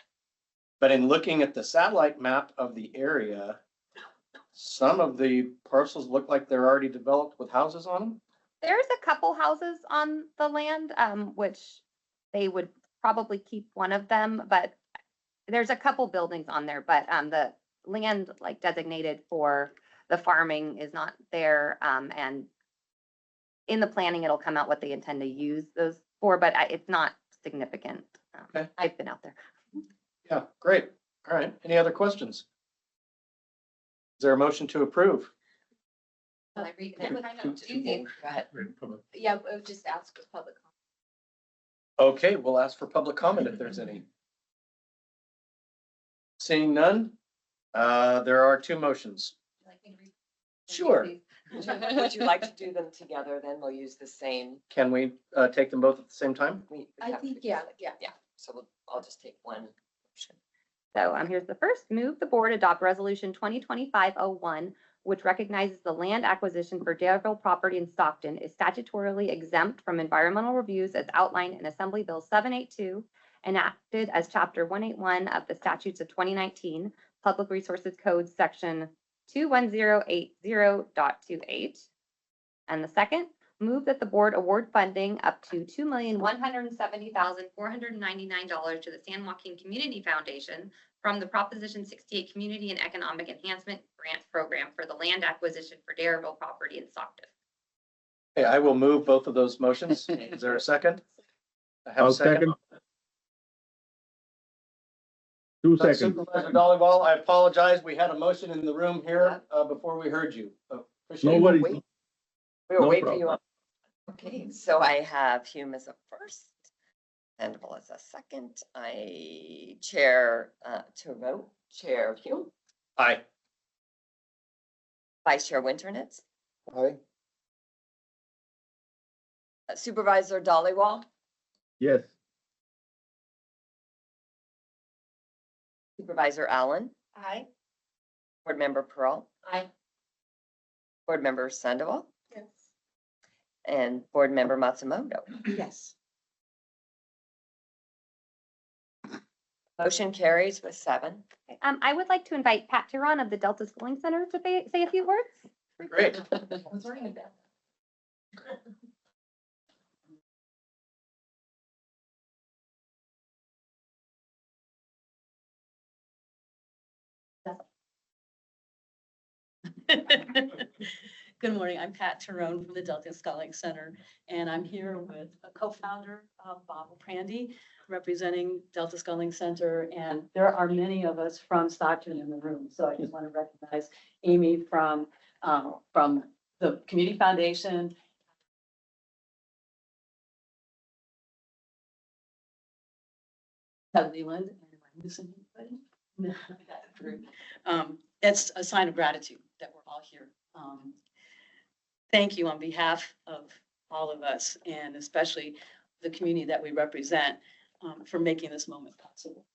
But in looking at the satellite map of the area, some of the parcels look like they're already developed with houses on them. There's a couple houses on the land, which they would probably keep one of them, but there's a couple buildings on there, but the land like designated for the farming is not there. And in the planning, it'll come out what they intend to use those for, but it's not significant. Okay. I've been out there. Yeah, great. All right. Any other questions? Is there a motion to approve? Will I read it? Go ahead. Yeah, we'll just ask for public comment. Okay, we'll ask for public comment if there's any. Seeing none, there are 2 motions. Sure. Would you like to do them together? Then we'll use the same. Can we take them both at the same time? I think, yeah. So I'll just take one motion. So here's the first. Move the board adopt Resolution 2025-01, which recognizes the land acquisition for Darrahville property in Stockton is statutorily exempt from environmental reviews as outlined in Assembly Bill 782, enacted as Chapter 181 of the Statutes of 2019, Public Resources Code, Section 21080.28. And the second, move that the board award funding up to $2,170,499 to the San Joaquin Community Foundation from the Proposition 68 Community and Economic Enhancement Grant Program for the land acquisition for Darrahville property in Stockton. Okay, I will move both of those motions. Is there a second? I have a second. 2 seconds. Supervisor Dollywall, I apologize. We had a motion in the room here before we heard you. Appreciate it. Nobody. We will No wait for you. problem. Okay, so I have Hume as a first, Sandoval as a second. I chair to vote, Chair Hume, Aye. Vice Chair Winternitz, Aye. Supervisor Dollywall, Yes. Supervisor Allen, Aye. Board Member Pearl, Aye. Board Member Sandoval, Yes. and Board Member Matsumoto. Yes. Motion carries with 7. I would like to invite Pat Turon of the Delta Schooling Center to say a few words. Great. Good morning, I'm Pat Tyrone from the Delta Scholarly Center, and I'm here with a co-founder of Bob Prandy, representing Delta Scholarly Center, and there are many of us from Stockton in the room, so I just want to recognize Amy from the Community Foundation. Leland, am I missing anybody? It's a sign of gratitude that we're all here. Thank you on behalf of all of us, and especially the community that we represent, for making this moment possible.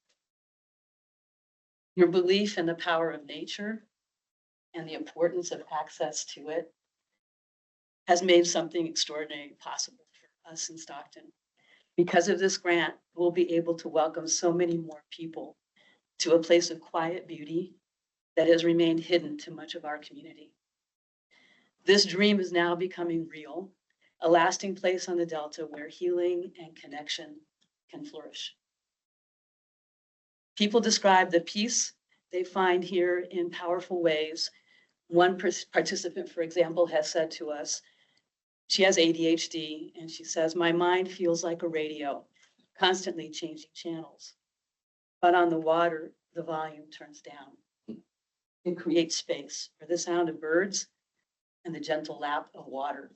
Your belief in the power of nature and the importance of access to it has made something extraordinary possible for us in Stockton. Because of this grant, we'll be able to welcome so many more people to a place of quiet beauty that has remained hidden to much of our community. This dream is now becoming real, a lasting place on the Delta where healing and connection can flourish. People describe the peace they find here in powerful ways. One participant, for example, has said to us, she has ADHD, and she says, my mind feels like a radio, constantly changing channels. But on the water, the volume turns down. It creates space for the sound of birds and the gentle lap of water.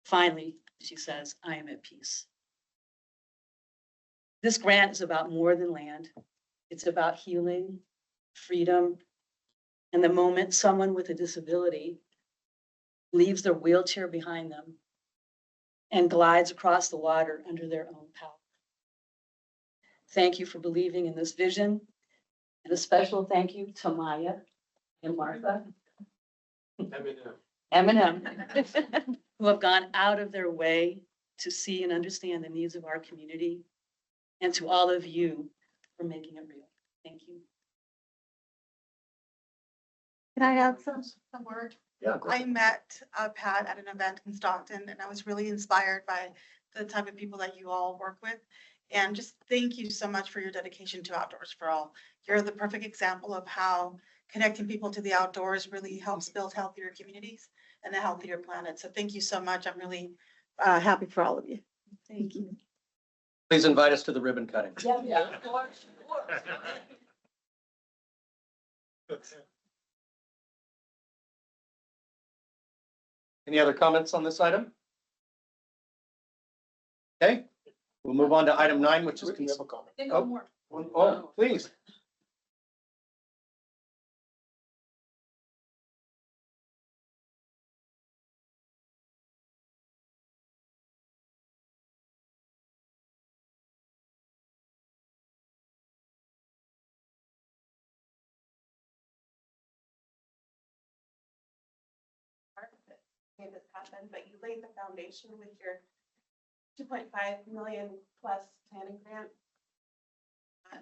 Finally, she says, I am at peace. This grant is about more than land. It's about healing, freedom, and the moment someone with a disability leaves their wheelchair behind them and glides across the water under their own power. Thank you for believing in this vision, and a special thank you to Maya and Martha. Eminem, who have gone out of their way to see and understand the needs of our community, and to all of you for making it real. Thank you. Can I add some? A word. Yeah. go I ahead. met Pat at an event in Stockton, and I was really inspired by the type of people that you all work with. And just thank you so much for your dedication to Outdoors for All. You're the perfect example of how connecting people to the outdoors really helps build healthier communities and a healthier planet. So thank you so much. I'm really happy for all of you. Thank you. Please invite us to the ribbon cutting. Yeah. Any other comments on this item? Okay, we'll move on to item 9, which is. Oh, please. Made this happen, but you laid the foundation with your 2.5 million plus planning grant.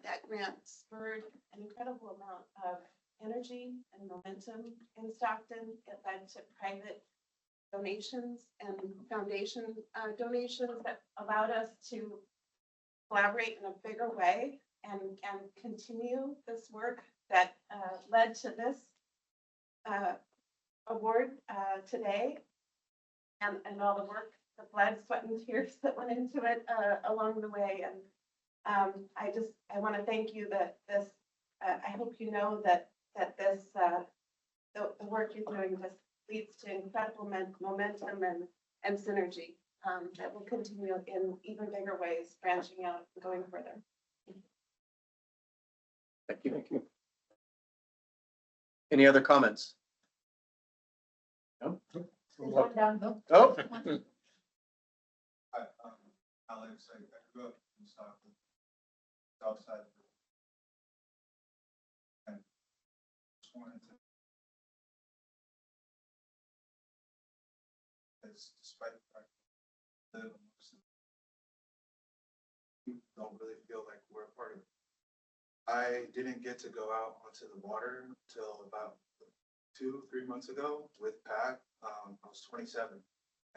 That grant spurred an incredible amount of energy and momentum in Stockton. It led to private donations and foundation donations that allowed us to collaborate in a bigger way and continue this work that led to this award today. and all the work, the blood, sweat and tears that went into it along the way. And I want to thank you that this, I hope you know that this, the work you're doing just leads to incredible momentum and synergy that will continue in even bigger ways, branching out and going further. Thank you. Thank you. Any other comments? No? One down, no? Oh. Hi, Alex, I grew up in Stockton, south side. And just wanted to. It's despite the fact that we don't really feel like we're a part of it. I didn't get to go out onto the water until about 2-3 months ago with Pat. I was 27,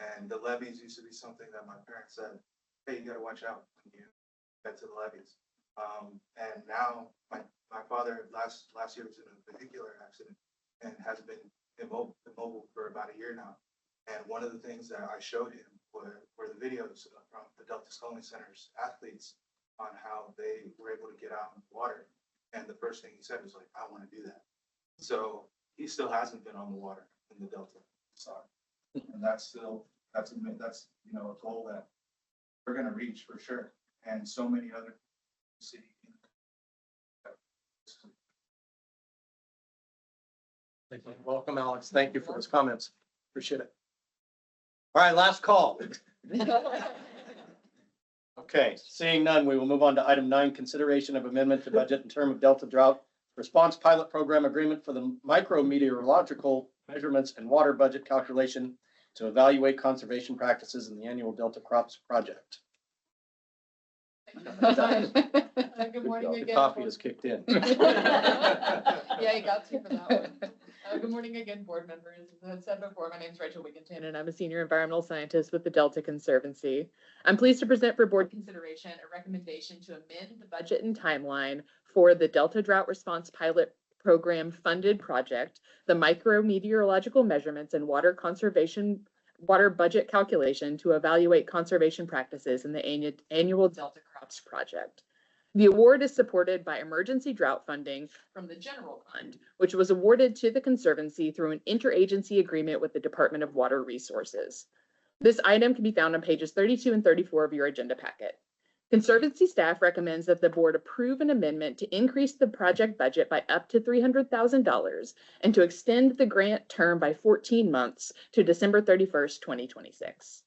and the levees used to be something that my parents said, hey, you gotta watch out when you get to the levees. And now my father last year was in a vehicular accident and has been immobile for about a year now. And one of the things that I showed him were the videos from the Delta Sculling Center's athletes on how they were able to get out in the water. And the first thing he said was like, I want to do that. So he still hasn't been on the water in the Delta. Sorry. And that's you know, a goal that we're going to reach for sure. And so many other cities. Welcome, Alex. Thank you for those comments. Appreciate it. All right, last call. Okay, seeing none, we will move on to item 9, consideration of amendment to budget in term of Delta Drought Response Pilot Program Agreement for the Micrometeorological Measurements and Water Budget Calculation to evaluate conservation practices in the annual Delta Crops Project. Good morning The again. coffee has kicked in. Yeah, you got to for that one. Good morning again, board members. As I said before, my name is Rachel Wigginton, and I'm a senior environmental scientist with the Delta Conservancy. I'm pleased to present for board consideration a recommendation to amend the budget and timeline for the Delta Drought Response Pilot Program funded project, the Micrometeorological Measurements and Water Budget Calculation to evaluate conservation practices in the annual Delta Crops Project. The award is supported by emergency drought funding from the general fund, which was awarded to the Conservancy through an interagency agreement with the Department of Water Resources. This item can be found on pages 32 and 34 of your agenda packet. Conservancy staff recommends that the board approve an amendment to increase the project budget by up to $300,000 and to extend the grant term by 14 months to December 31st, 2026.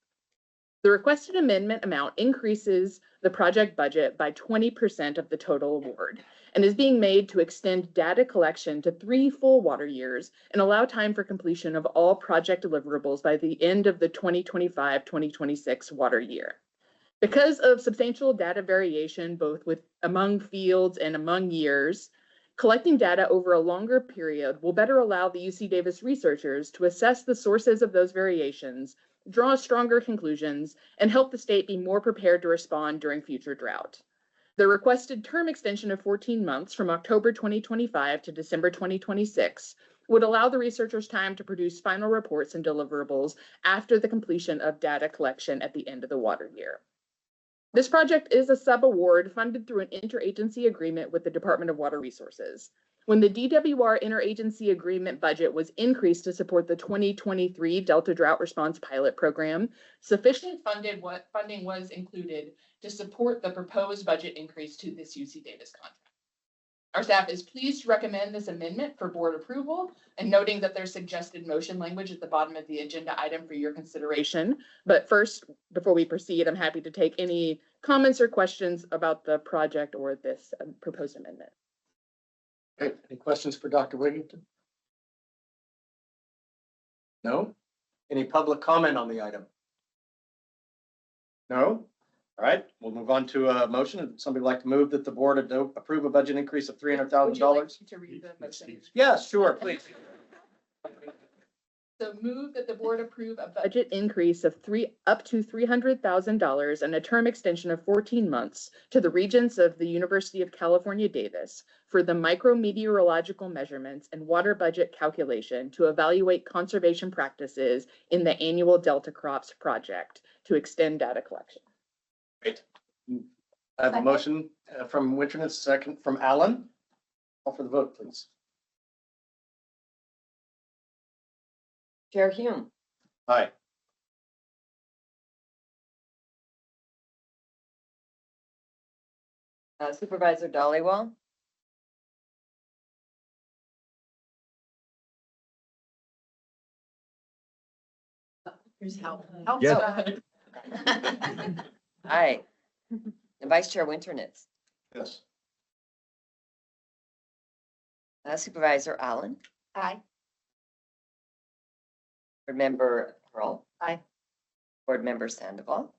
The requested amendment amount increases the project budget by 20% of the total award and is being made to extend data collection to 3 full water years and allow time for completion of all project deliverables by the end of the 2025-2026 water year. Because of substantial data variation, both among fields and among years, collecting data over a longer period will better allow the UC Davis researchers to assess the sources of those variations, draw stronger conclusions, and help the state be more prepared to respond during future drought. The requested term extension of 14 months from October 2025 to December 2026 would allow the researchers time to produce final reports and deliverables after the completion of data collection at the end of the water year. This project is a sub-award funded through an interagency agreement with the Department of Water Resources. When the DWR interagency agreement budget was increased to support the 2023 Delta Drought Response Pilot Program, sufficient funding was included to support the proposed budget increase to this UC Davis contract. Our staff is pleased to recommend this amendment for board approval and noting that there's suggested motion language at the bottom of the agenda item for your consideration. But first, before we proceed, I'm happy to take any comments or questions about the project or this proposed amendment. Okay, any questions for Dr. Wigginton? No? Any public comment on the item? No? All right, we'll move on to a motion. Would somebody like to move that the board approve a budget increase of $300,000? Would you like to read the motion? Yeah, sure, please. So move that the board approve a budget increase of up to $300,000 and a term extension of 14 months to the Regents of the University of California, Davis for the micrometeorological measurements and water budget calculation to evaluate conservation practices in the annual Delta Crops project to extend data collection. Great. I have a motion from Winterness, second from Allen. Call for the vote, please. Chair Hume, Aye. Supervisor Dollywall, Here's help. Yes. aye. And Vice Chair Winternitz, Yes. Supervisor Allen, Aye. Board Member Pearl. Aye. Board Member Sandoval.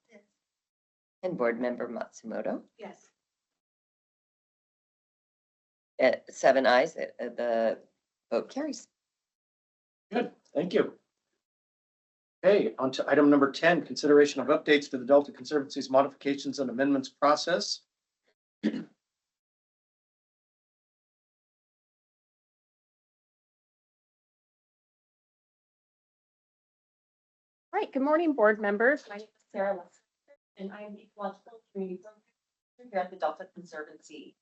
And Board Member Matsumoto. Yes. 7 ayes, the vote carries. Good, thank you. Okay, on to item number 10, consideration of updates to the Delta Conservancy's modifications and amendments process. Right, good morning, board members. My name is Sarah Lester, and I am the Ecological Community Director here at the Delta Conservancy.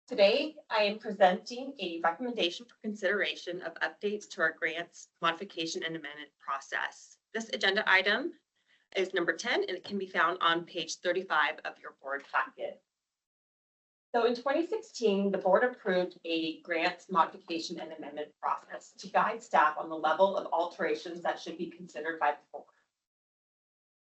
Today, I am presenting a recommendation for consideration of updates to our grants modification and amendment process. This agenda item is number 10, and it can be found on page 35 of your board packet. So in 2016, the board approved a grant modification and amendment process to guide staff on the level of alterations that should be considered by the board.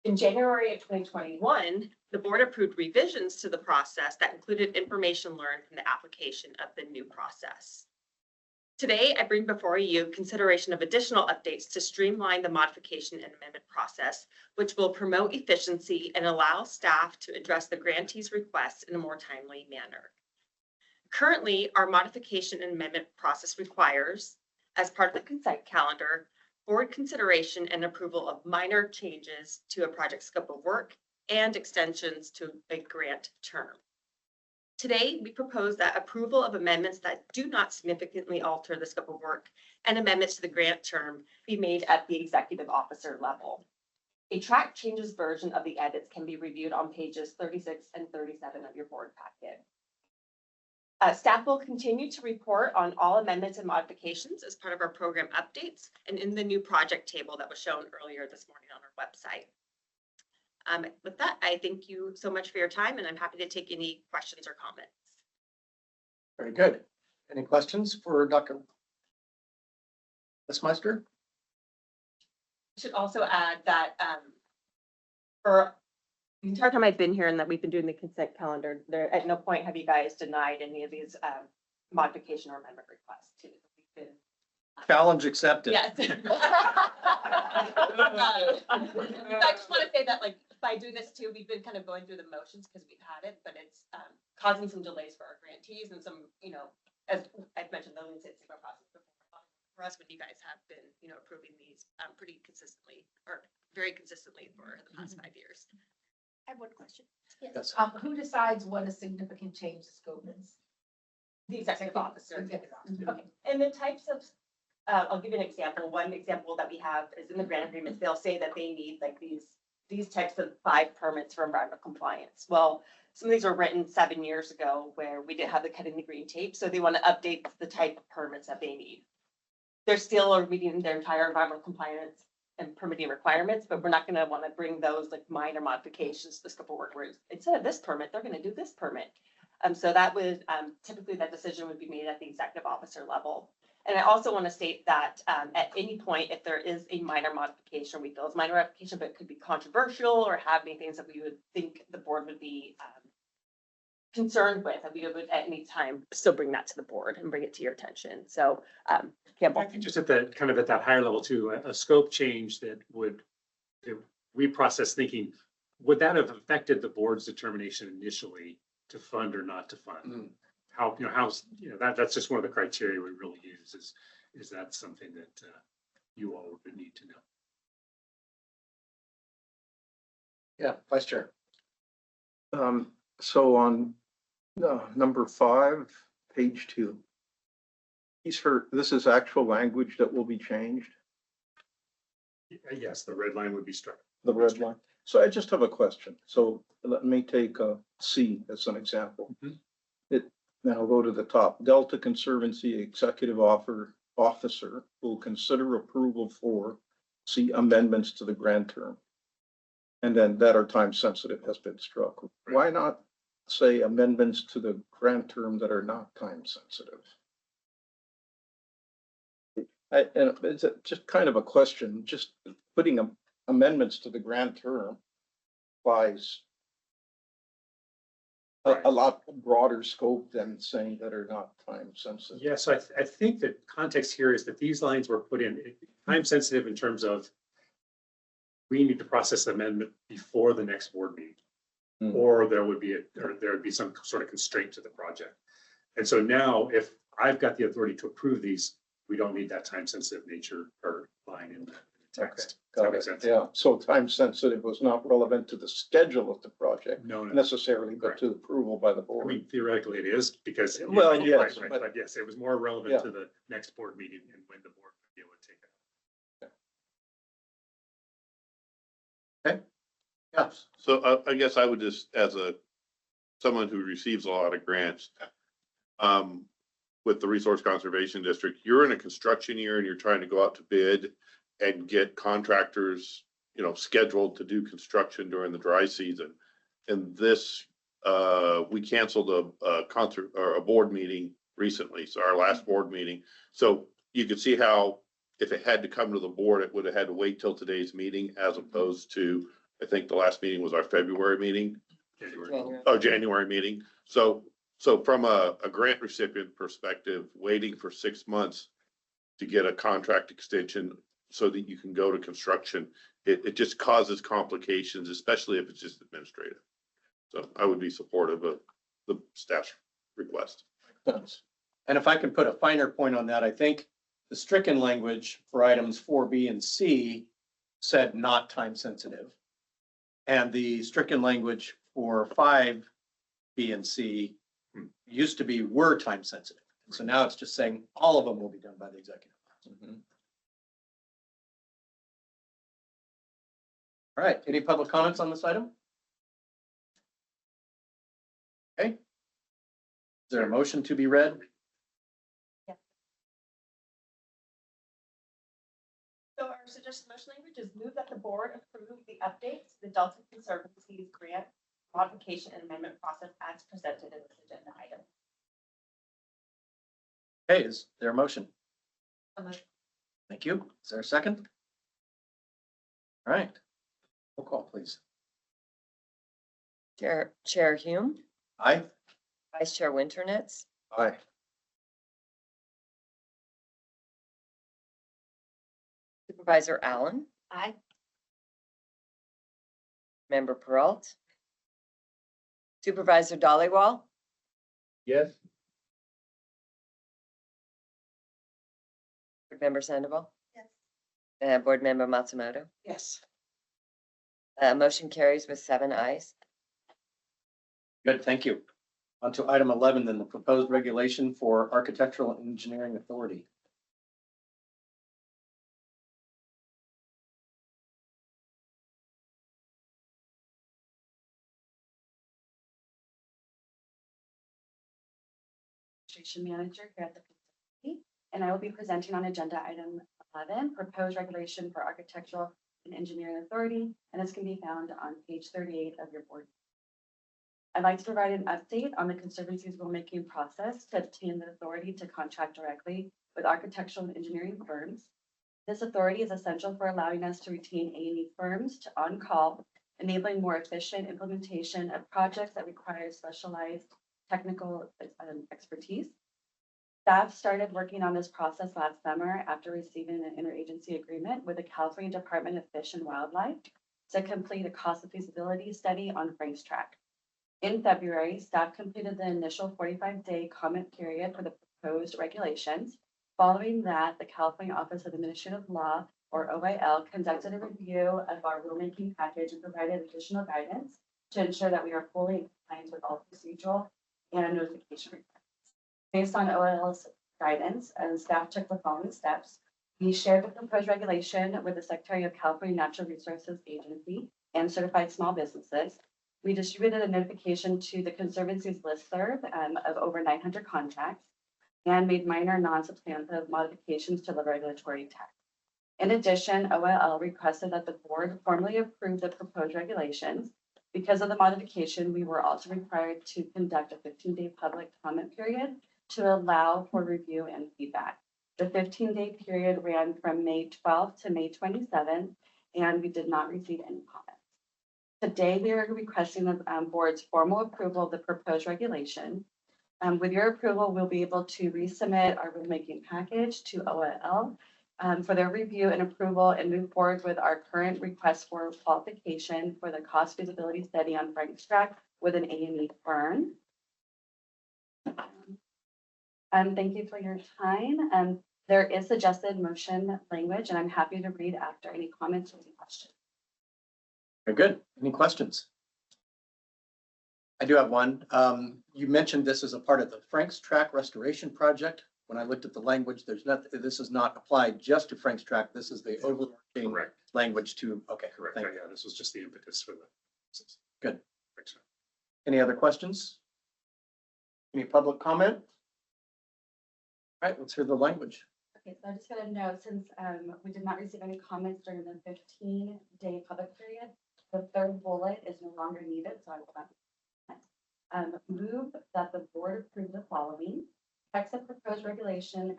In January of 2021, the board approved revisions to the process that included information learned from the application of the new process. Today, I bring before you consideration of additional updates to streamline the modification and amendment process, which will promote efficiency and allow staff to address the grantee's requests in a more timely manner. Currently, our modification and amendment process requires, as part of the consent calendar, board consideration and approval of minor changes to a project scope of work and extensions to a grant term. Today, we propose that approval of amendments that do not significantly alter the scope of work and amendments to the grant term be made at the executive officer level. A track changes version of the edits can be reviewed on pages 36 and 37 of your board packet. Staff will continue to report on all amendments and modifications as part of our program updates and in the new project table that was shown earlier this morning on our website. With that, I thank you so much for your time, and I'm happy to take any questions or comments. Very good. Any questions for Dr. Meister? I should also add that for the entire time I've been here and that we've been doing the consent calendar, there at no point have you guys denied any of these modification or amendment requests too. We've been Challenge accepted. yes. I just want to say that, like, by doing this too, we've been kind of going through the motions because we've had it, but it's causing some delays for our grantees and some, you know, as I've mentioned, the Lean Six Sigma process before for us, when you guys have been, you know, approving these pretty consistently or very consistently for the past 5 years. I have one question. Yes. Who decides what a significant change the scope is? The executive officer. Executive officer. Okay. And the types of, I'll give you an example. One example that we have is in the grant agreements. They'll say that they need like these types of 5 permits for environmental compliance. Well, some of these were written 7 years ago where we didn't have the cutting the green tape. So they want to update the type of permits that they need. They're still are meeting their entire environmental compliance and permitting requirements, but we're not going to want to bring those like minor modifications to the scope of work where instead of this permit, they're going to do this permit. So that would typically that decision would be made at the executive officer level. And I also want to state that at any point, if there is a minor modification, we feel it's minor modification, but it could be controversial or have any things that we would think the board would be concerned with, that we would at any time still bring that to the board and bring it to your attention. So Campbell. I think just at the kind of at that higher level too, a scope change that would reprocess thinking, would that have affected the board's determination initially to fund or not to fund? How, you know, that's just one of the criteria we really use is that something that you all would need to know. Yeah, Vice Chair. So on number 5, page 2. This is actual language that will be changed, Yes, the red line would be struck. the red line. So I just have a question. So let me take C as an example. Then I'll go to the top. Delta Conservancy Executive Officer will consider approval for C amendments to the grant term. And then that are time sensitive has been struck. Why not say amendments to the grant term that are not time sensitive? And it's just kind of a question, just putting amendments to the grant term applies a lot broader scope than saying that are not time sensitive. Yeah, so I think the context here is that these lines were put in time sensitive in terms of we need to process the amendment before the next board meeting, or there would be some sort of constraint to the project. And so now, if I've got the authority to approve these, we don't need that time sensitive nature or line in the text. Does that make sense? Yeah, so time sensitive was not relevant to the schedule of the project No. necessarily, but to approval by the I board. mean, theoretically it is because. Well, yes, right, but- but yes, it was more relevant to the next board meeting and when the board would be able to take it. Okay. Yes. So I guess I would just, as someone who receives a lot of grants, with the Resource Conservation District, you're in a construction year and you're trying to go out to bid and get contractors, scheduled to do construction during the dry season. And this, we canceled a board meeting recently, so our last board meeting. So you could see how if it had to come to the board, it would have had to wait till today's meeting as opposed to, I think the last meeting was our February meeting. January meeting. So from a grant recipient perspective, waiting for 6 months to get a contract extension so that you can go to construction, it just causes complications, especially if it's just administrative. So I would be supportive of the staff's request. And if I can put a finer point on that, I think the stricken language for items 4B and C said not time sensitive. And the stricken language for 5B and C used to be were time sensitive. So now it's just saying all of them will be done by the executive. All right, any public comments on this item? Okay. Is there a motion to be read? So our suggested motion language is move that the board approve the updates to the Delta Conservancy's grant modification and amendment process as presented in this agenda item. Okay, is there a motion? Thank you. Is there a second? All right. Roll call, please. Chair Hume, Aye. Vice Chair Winternitz, Aye. Supervisor Allen, Aye. Member Peralt, Supervisor Dollywall, Yes. Board Member Sandoval, Yes. Board Member Matsumoto. Yes. Motion carries with 7 ayes. Good, thank you. On to item 11, then the proposed regulation for Architectural and Engineering Authority. Administration Manager here at the Conservancy, and I will be presenting on agenda item 11, proposed regulation for Architectural and Engineering Authority, and this can be found on page 38 of your board. I'd like to provide an update on the Conservancy's rulemaking process to obtain the authority to contract directly with architectural and engineering firms. This authority is essential for allowing us to retain A&E firms to on-call, enabling more efficient implementation of projects that require specialized technical expertise. Staff started working on this process last summer after receiving an interagency agreement with the California Department of Fish and Wildlife to complete a cost of feasibility study on Frank's Track. In February, staff completed the initial 45-day comment period for the proposed regulations, Following that, the California Office of Administrative Law, or OIL, conducted a review of our rulemaking package and provided additional guidance to ensure that we are fully in compliance with all procedural and notification requirements. Based on OIL's guidance, and staff took the following steps. We shared the proposed regulation with the Secretary of California Natural Resources Agency and certified small businesses. We distributed a notification to the Conservancy's listserv of over 900 contracts and made minor non-substantive modifications to the regulatory text. In addition, OIL requested that the board formally approve the proposed regulations. Because of the modification, we were also required to conduct a 15-day public comment period to allow for review and feedback. The 15-day period ran from May 12th to May 27th, and we did not receive any comments. Today, we are requesting the board's formal approval of the proposed regulation. With your approval, we'll be able to resubmit our rulemaking package to OIL for their review and approval and move forward with our current request for qualification for the cost feasibility study on Frank's Track with an A&E firm. Thank you for your time. There is suggested motion language, and I'm happy to read after any comments or any questions. Very good. Any questions? I do have one. You mentioned this as a part of the Frank's Track Restoration Project. When I looked at the language, there's not, this is not applied just to Frank's Track. This is the overarching Correct. language to, okay. Correct. thank Yeah, you. this was just the impetus for the. Good. Thanks. Any other questions? Any public comment? All right, let's hear the language. Okay, so I just got to know, since we did not receive any comments during the 15-day public period, the third bullet is no longer needed, so I will move that the board approve the following. Text of proposed regulation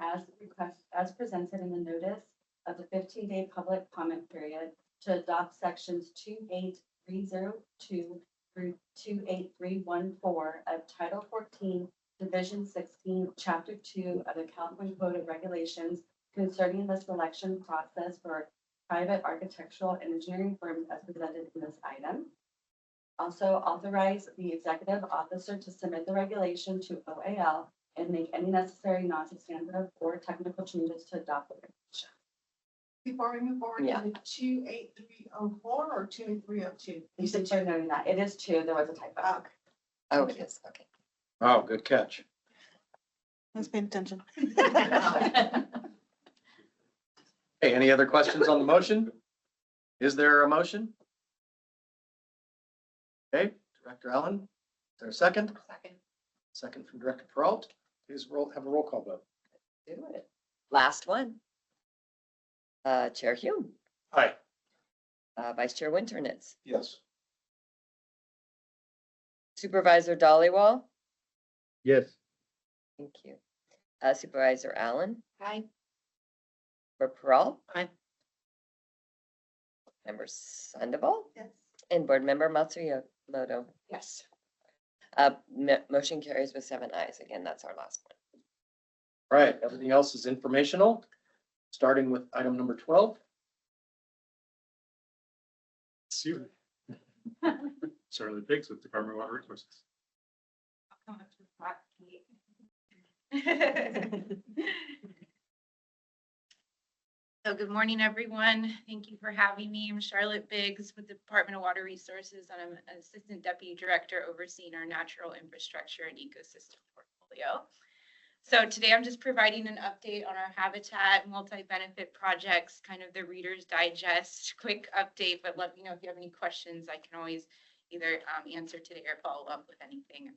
as presented in the notice of the 15-day public comment period to adopt sections 28302 through 28314 of Title 14, Division 16, Chapter 2 of the California Code of Regulations concerning the selection process for private architectural and engineering firms as presented in this item. Also authorize the executive officer to submit the regulation to OAL and make any necessary non-substantive or technical changes to adopt the regulation. Before we move forward, Yeah. is it 28304 or 28302? You said you're noting that. It is 2. There was a typo. Okay. Oh, it is, okay. Oh, good catch. I was paying attention. Hey, any other questions on the motion? Is there a motion? Okay, Director Allen, is there a second? Second. Second from Director Peralt. Please have a roll call vote. Do it. Last one. Chair Hume, Aye. Vice Chair Winternitz, Yes. Supervisor Dollywall. Yes. Thank you. Supervisor Allen, Aye. for Peralt, Aye. Member Sandoval, Yes. and Board Member Matsumoto. Yes. Motion carries with 7 ayes. Again, that's our last one. All right, everything else is informational, starting with item number 12. It's you. Charlotte Biggs with Department of Water Resources. So good morning, everyone. Thank you for having me. I'm Charlotte Biggs with the Department of Water Resources, and I'm an Assistant Deputy Director overseeing our natural infrastructure and ecosystem portfolio. So today I'm just providing an update on our habitat multi-benefit projects, kind of the Reader's Digest quick update, but let me know if you have any questions. I can always either answer today or follow up with anything.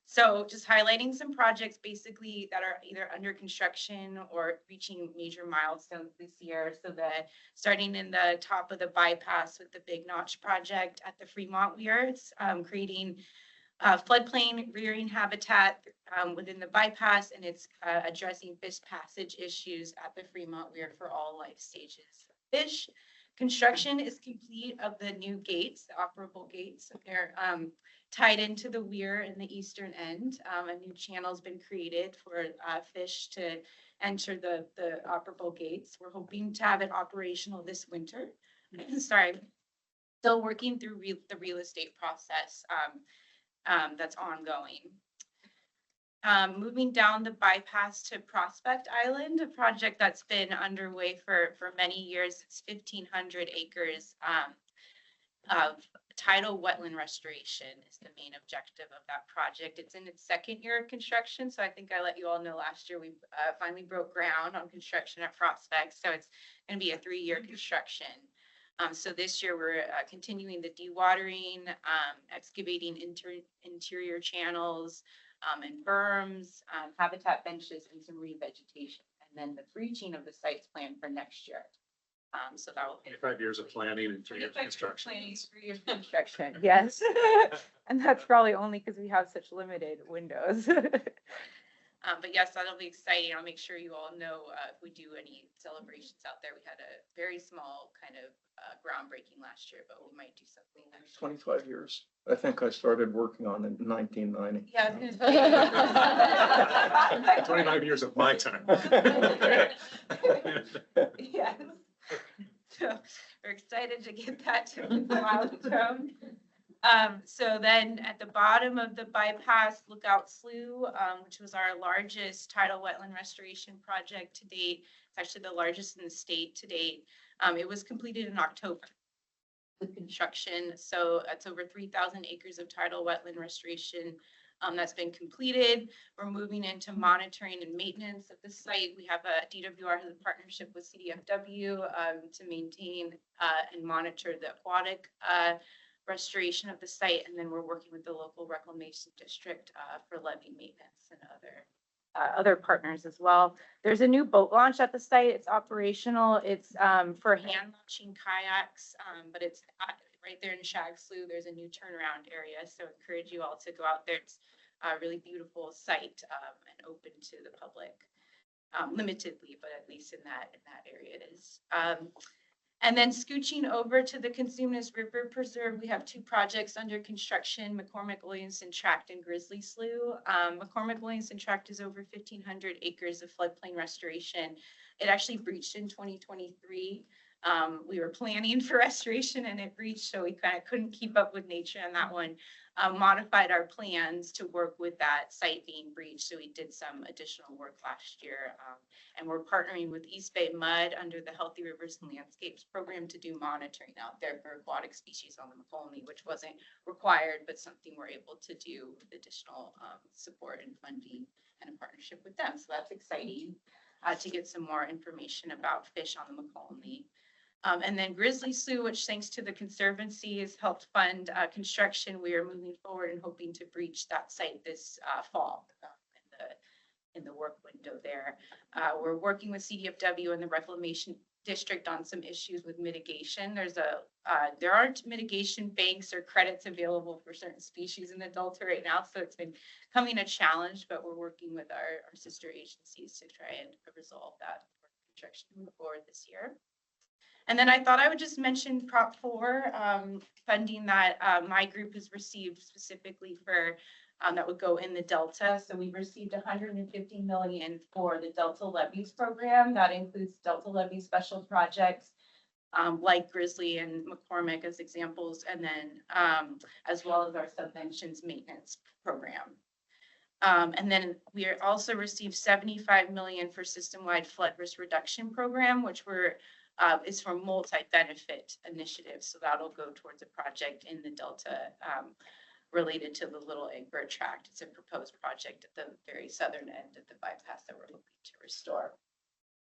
So just highlighting some projects basically that are either under construction or reaching major milestones this year. So starting in the top of the bypass with the Big Notch project at the Fremont Weir, it's creating floodplain rearing habitat within the bypass, and it's addressing fish passage issues at the Fremont Weir for all life stages of fish. Construction is complete of the new gates, the operable gates. They're tied into the weir in the eastern end. A new channel has been created for fish to enter the operable gates. We're hoping to have it operational this winter. Sorry, still working through the real estate process that's ongoing. Moving down the bypass to Prospect Island, a project that's been underway for many years. It's 1,500 acres of tidal wetland restoration is the main objective of that project. It's in its second year of construction, so I think I let you all know last year we finally broke ground on construction at Prospect, so it's going to be a 3-year construction. So this year we're continuing the dewatering, excavating interior channels and berms, habitat benches, and some revegetation. And then the breaching of the site's planned for next year. So that will be 25 years of planning and 3 years of construction. planning, 3 years of construction, yes. And that's probably only because we have such limited windows. But yes, that'll be exciting. I'll make sure you all know if we do any celebrations out there. We had a very small kind of groundbreaking last year, but we might do something next year. 25 years. I think I started working on it in 1990. Yeah, I was gonna say. 25 years of my time. Yes. So we're excited to get that to the milestone. So then at the bottom of the bypass, Lookout Slough, which was our largest tidal wetland restoration project to date. It's actually the largest in the state to date. It was completed in October with construction. So it's over 3,000 acres of tidal wetland restoration that's been completed. We're moving into monitoring and maintenance of the site. We have a DWR has a partnership with CDFW to maintain and monitor the aquatic restoration of the site, and then we're working with the local reclamation district for levee maintenance and other partners as well. There's a new boat launch at the site. It's operational. It's for hand launching kayaks, but it's right there in Shag Slough. There's a new turnaround area, so I encourage you all to go out there. It's a really beautiful site and open to the public, limitedly, but at least in that area it is. And then scooching over to the Consumnes River Preserve, we have 2 projects under construction, McCormick Williamson Tract and Grizzly Slough. McCormick Williamson Tract is over 1,500 acres of floodplain restoration. It actually breached in 2023. We were planning for restoration and it breached, so we kind of couldn't keep up with nature on that one. Modified our plans to work with that site being breached, so we did some additional work last year. And we're partnering with East Bay Mud under the Healthy Rivers and Landscapes program to do monitoring out there for aquatic species on the McColney, which wasn't required, but something we're able to do with additional support and funding and a partnership with them. So that's exciting to get some more information about fish on the McColney. And then Grizzly Slough, which thanks to the Conservancy has helped fund construction. We are moving forward and hoping to breach that site this fall in the work window there. We're working with CDFW and the Reclamation District on some issues with mitigation. There aren't mitigation banks or credits available for certain species in the Delta right now, so it's been becoming a challenge, but we're working with our sister agencies to try and resolve that for construction moving forward this year. And then I thought I would just mention Prop 4 funding that my group has received specifically for that would go in the Delta. So we received $150 million for the Delta Levees program. That includes Delta Levee special projects like Grizzly and McCormick as examples, and then as well as our subventions maintenance program. And then we are also received $75 million for system-wide flood risk reduction program, which is for multi-benefit initiatives. So that'll go towards a project in the Delta related to the Little Egg Tract. It's a proposed project at the very southern end of the bypass that we're hoping to restore.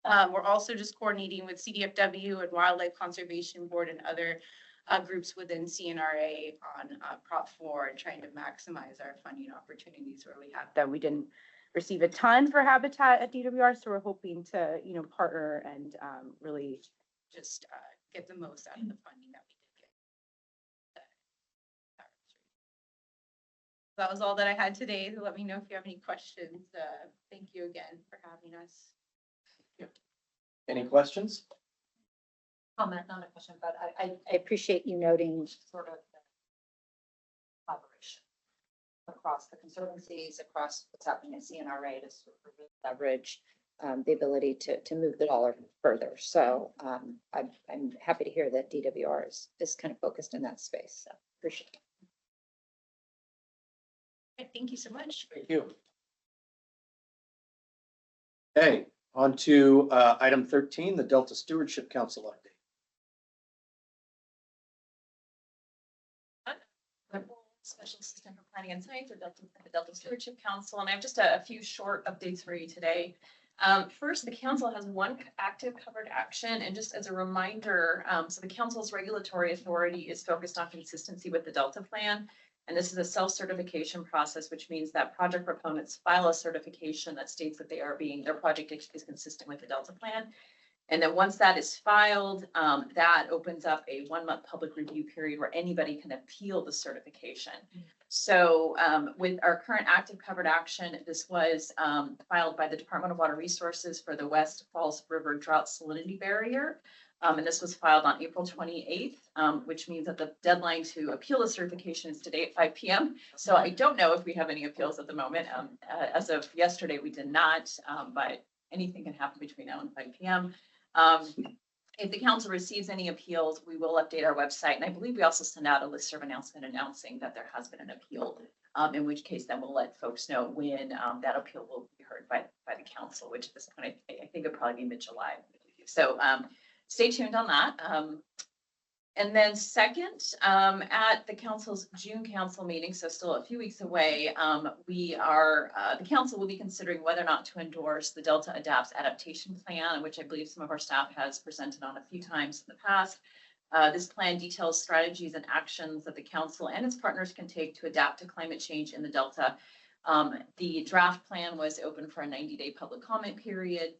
We're also just coordinating with CDFW and Wildlife Conservation Board and other groups within CNRA on Prop 4 and trying to maximize our funding opportunities where we have them. We didn't receive a ton for habitat at DWR, so we're hoping to, partner and really just get the most out of the funding that we did get. That was all that I had today. Let me know if you have any questions. Thank you again for having us. Any questions? Comment, not a question, but I appreciate you noting sort of the collaboration across the conservancies, across what's happening at CNRA to sort of leverage the ability to move the dollar further. So I'm happy to hear that DWR is kind of focused in that space. So appreciate it. Thank you so much. Thank you. Okay, on to item 13, the Delta Stewardship Council update. Special Assistant for Planning and Science, or the Delta Stewardship Council, and I have just a few short updates for you today. First, the council has one active covered action, and just as a reminder, so the council's regulatory authority is focused on consistency with the Delta Plan, and this is a self-certification process, which means that project proponents file a certification that states that their project is consistent with the Delta Plan. And then once that is filed, that opens up a 1-month public review period where anybody can appeal the certification. So with our current active covered action, this was filed by the Department of Water Resources for the West Falls River Drought Salinity Barrier. And this was filed on April 28th, which means that the deadline to appeal the certification is today at 5 p.m. So I don't know if we have any appeals at the moment. As of yesterday, we did not, but anything can happen between now and 5 p.m. If the council receives any appeals, we will update our website. And I believe we also send out a listserv announcement announcing that there has been an appeal, in which case then we'll let folks know when that appeal will be heard by the council, which at this point, I think it'll probably be mid-July. So stay tuned on that. And then second, at the council's June council meeting, so still a few weeks away, the council will be considering whether or not to endorse the Delta Adaptation Plan, which I believe some of our staff has presented on a few times in the past. This plan details strategies and actions that the council and its partners can take to adapt to climate change in the Delta. The draft plan was open for a 90-day public comment period.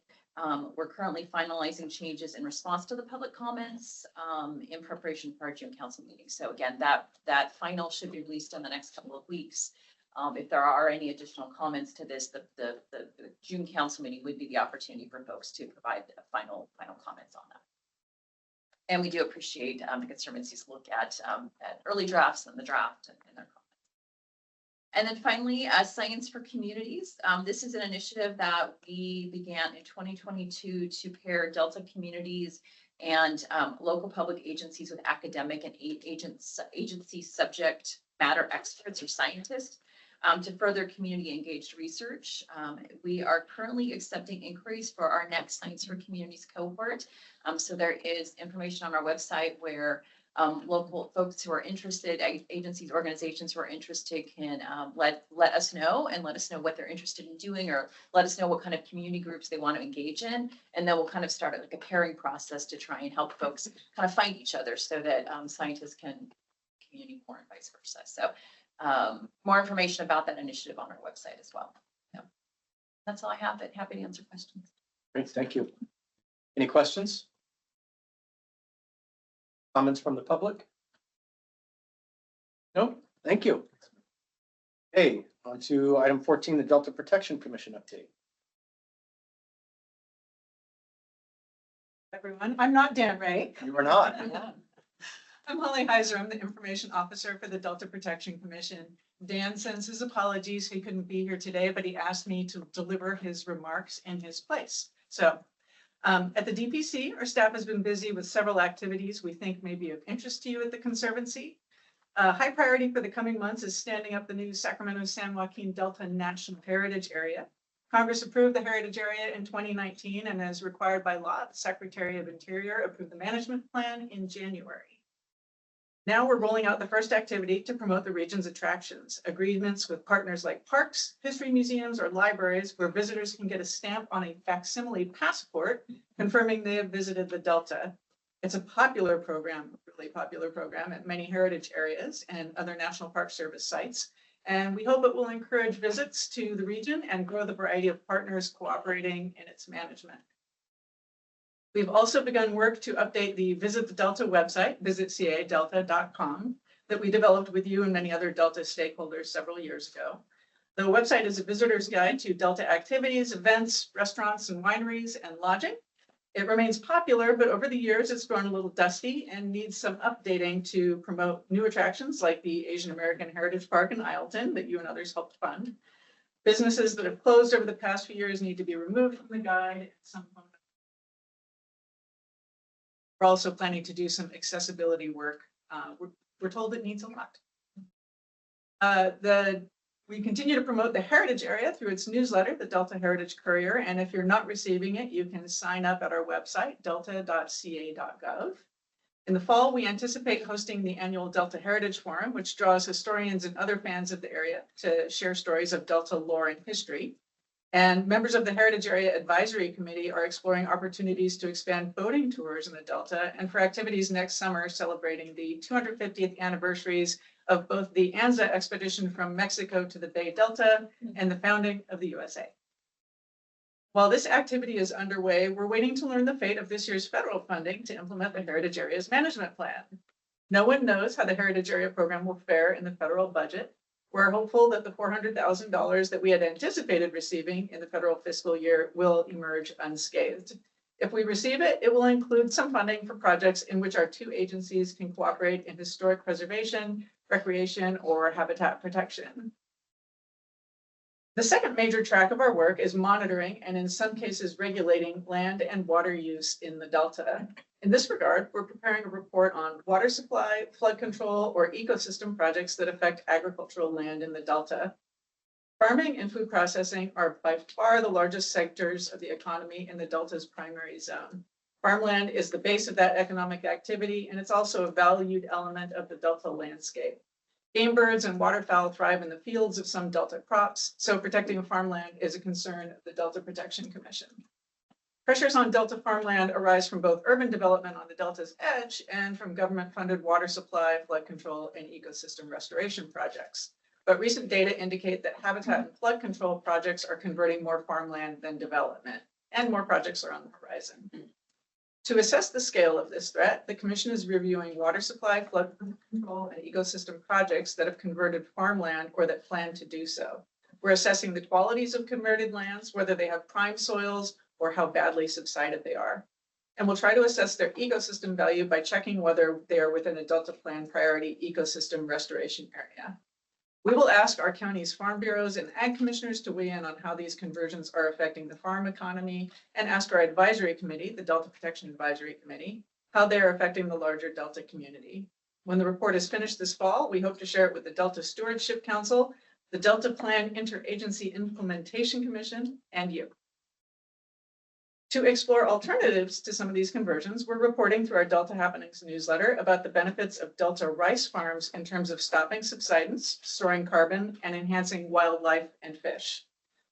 We're currently finalizing changes in response to the public comments in preparation for our June council meeting. So again, that final should be released in the next couple of weeks. If there are any additional comments to this, the June council meeting would be the opportunity for folks to provide final comments on that. And we do appreciate the Conservancy's look at early drafts and the draft and their comments. And then finally, Science for Communities. This is an initiative that we began in 2022 to pair Delta communities and local public agencies with academic and agency subject matter experts or scientists to further community engaged research. We are currently accepting inquiries for our next Science for Communities cohort. So there is information on our website where local folks who are interested, agencies, organizations who are interested can let us know and let us know what they're interested in doing, or let us know what kind of community groups they want to engage in. And then we'll kind of start like a pairing process to try and help folks kind of find each other so that scientists can communicate more and vice versa. So more information about that initiative on our website as well. So that's all I have, but happy to answer questions. Great, thank you. Any questions? Comments from the public? No, thank you. Okay, on to item 14, the Delta Protection Commission update. Everyone, I'm not Dan Ray. You are not. I'm Holly Heiser. I'm the Information Officer for the Delta Protection Commission. Dan sends his apologies. He couldn't be here today, but he asked me to deliver his remarks in his place. So at the DPC, our staff has been busy with several activities we think may be of interest to you at the Conservancy. High priority for the coming months is standing up the new Sacramento-San Joaquin Delta National Heritage Area. Congress approved the heritage area in 2019, and as required by law, the Secretary of Interior approved the management plan in January. Now we're rolling out the first activity to promote the region's attractions, agreements with partners like parks, history museums, or libraries where visitors can get a stamp on a facsimile passport confirming they have visited the Delta. It's a popular program, really popular program at many heritage areas and other National Park Service sites. And we hope it will encourage visits to the region and grow the variety of partners cooperating in its management. We've also begun work to update the Visit the Delta website, visitcadelta.com, that we developed with you and many other Delta stakeholders several years ago. The website is a visitor's guide to Delta activities, events, restaurants, and wineries, and lodging. It remains popular, but over the years it's grown a little dusty and needs some updating to promote new attractions like the Asian American Heritage Park in Isleton that you and others helped fund. Businesses that have closed over the past few years need to be removed from the guide at some point. We're also planning to do some accessibility work. We're told it needs a lot. The We continue to promote the heritage area through its newsletter, the Delta Heritage Courier. And if you're not receiving it, you can sign up at our website, delta.ca.gov. In the fall, we anticipate hosting the annual Delta Heritage Forum, which draws historians and other fans of the area to share stories of Delta lore and history. And members of the Heritage Area Advisory Committee are exploring opportunities to expand boating tours in the Delta and for activities next summer celebrating the 250th anniversaries of both the Anza expedition from Mexico to the Bay Delta and the founding of the USA. While this activity is underway, we're waiting to learn the fate of this year's federal funding to implement the Heritage Areas Management Plan. No one knows how the Heritage Area Program will fare in the federal budget. We're hopeful that the $400,000 that we had anticipated receiving in the federal fiscal year will emerge unscathed. If we receive it, it will include some funding for projects in which our two agencies can cooperate in historic preservation, recreation, or habitat protection. The second major track of our work is monitoring and in some cases regulating land and water use in the Delta. In this regard, we're preparing a report on water supply, flood control, or ecosystem projects that affect agricultural land in the Delta. Farming and food processing are by far the largest sectors of the economy in the Delta's primary zone. Farmland is the base of that economic activity, and it's also a valued element of the Delta landscape. Game birds and waterfowl thrive in the fields of some Delta crops, so protecting farmland is a concern of the Delta Protection Commission. Pressures on Delta farmland arise from both urban development on the Delta's edge and from government-funded water supply, flood control, and ecosystem restoration projects. But recent data indicate that habitat and flood control projects are converting more farmland than development, and more projects are on the horizon. To assess the scale of this threat, the Commission is reviewing water supply, flood control, and ecosystem projects that have converted farmland or that plan to do so. We're assessing the qualities of converted lands, whether they have prime soils or how badly subsided they are. And we'll try to assess their ecosystem value by checking whether they are within a Delta Plan priority ecosystem restoration area. We will ask our county's farm bureaus and ag commissioners to weigh in on how these conversions are affecting the farm economy, and ask our advisory committee, the Delta Protection Advisory Committee, how they are affecting the larger Delta community. When the report is finished this fall, we hope to share it with the Delta Stewardship Council, the Delta Plan Interagency Implementation Commission, and you. To explore alternatives to some of these conversions, we're reporting through our Delta Happenings newsletter about the benefits of Delta rice farms in terms of stopping subsidence, storing carbon, and enhancing wildlife and fish.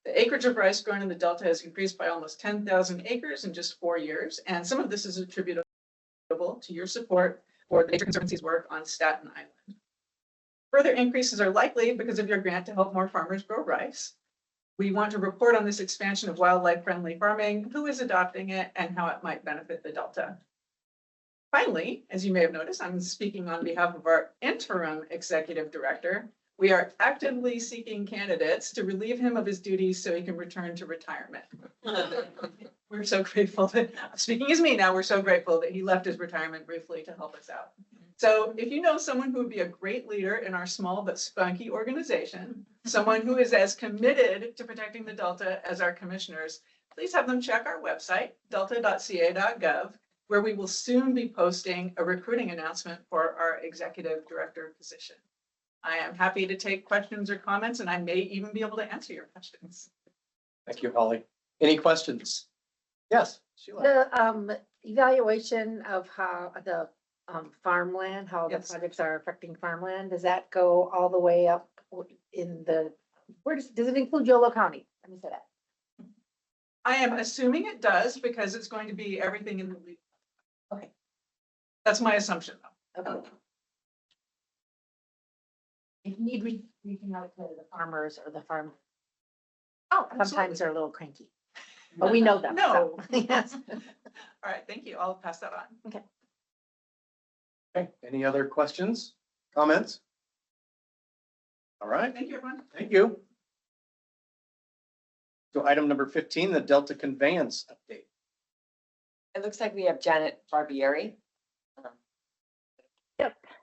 The acreage of rice grown in the Delta has increased by almost 10,000 acres in just 4 years, and some of this is attributable to your support for the Nature Conservancy's work on Staten Island. Further increases are likely because of your grant to help more farmers grow rice. We want to report on this expansion of wildlife-friendly farming, who is adopting it, and how it might benefit the Delta. Finally, as you may have noticed, I'm speaking on behalf of our interim executive director. We are actively seeking candidates to relieve him of his duties so he can return to retirement. We're so grateful that, speaking as me now, we're so grateful that he left his retirement briefly to help us out. So if you know someone who would be a great leader in our small but spunky organization, someone who is as committed to protecting the Delta as our commissioners, please have them check our website, delta.ca.gov, where we will soon be posting a recruiting announcement for our executive director position. I am happy to take questions or comments, and I may even be able to answer your questions. Thank you, Holly. Any questions? Yes, Sheila. The evaluation of how the farmland, how the Yes. projects are affecting farmland, does that go all the way up in the, where does it include Yolo County? Let me say that. I am assuming it does because it's going to be everything in the legal. Okay. That's my assumption, though. Okay. If you need reaching out to the farmers or the farm, Oh, sometimes they're a little cranky, but we know them. No. So, yes. All right, thank you. I'll pass that on. Okay. Okay, any other questions, comments? All right, Thank you, everyone. thank you. So item number 15, the Delta Conveyance update. It looks like we have Janet Barbieri.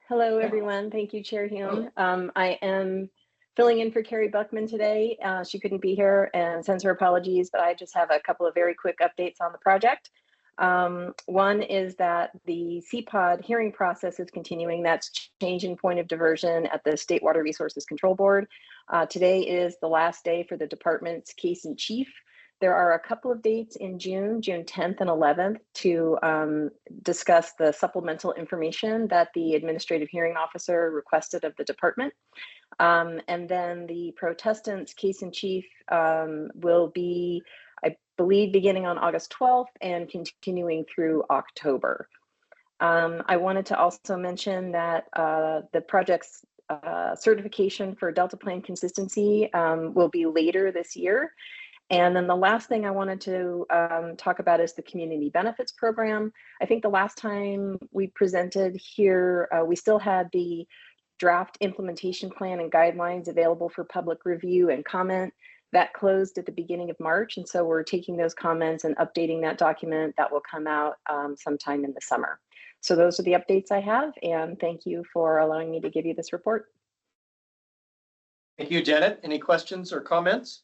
Hello, everyone. Thank you, Chair Hume. I am filling in for Carrie Buckman today. She couldn't be here and sends her apologies, but I just have a couple of very quick updates on the project. One is that the CPOD hearing process is continuing. That's change in point of diversion at the State Water Resources Control Board. Today is the last day for the department's case in chief. There are a couple of dates in June 10th and 11th, to discuss the supplemental information that the administrative hearing officer requested of the department. And then the protestant's case in chief will be, I believe, beginning on August 12th and continuing through October. I wanted to also mention that the project's certification for Delta Plan consistency will be later this year. And then the last thing I wanted to talk about is the community benefits program. I think the last time we presented here, we still had the draft implementation plan and guidelines available for public review and comment. That closed at the beginning of March. And so we're taking those comments and updating that document. That will come out sometime in the summer. So those are the updates I have. And thank you for allowing me to give you this report. Thank you, Janet. Any questions or comments?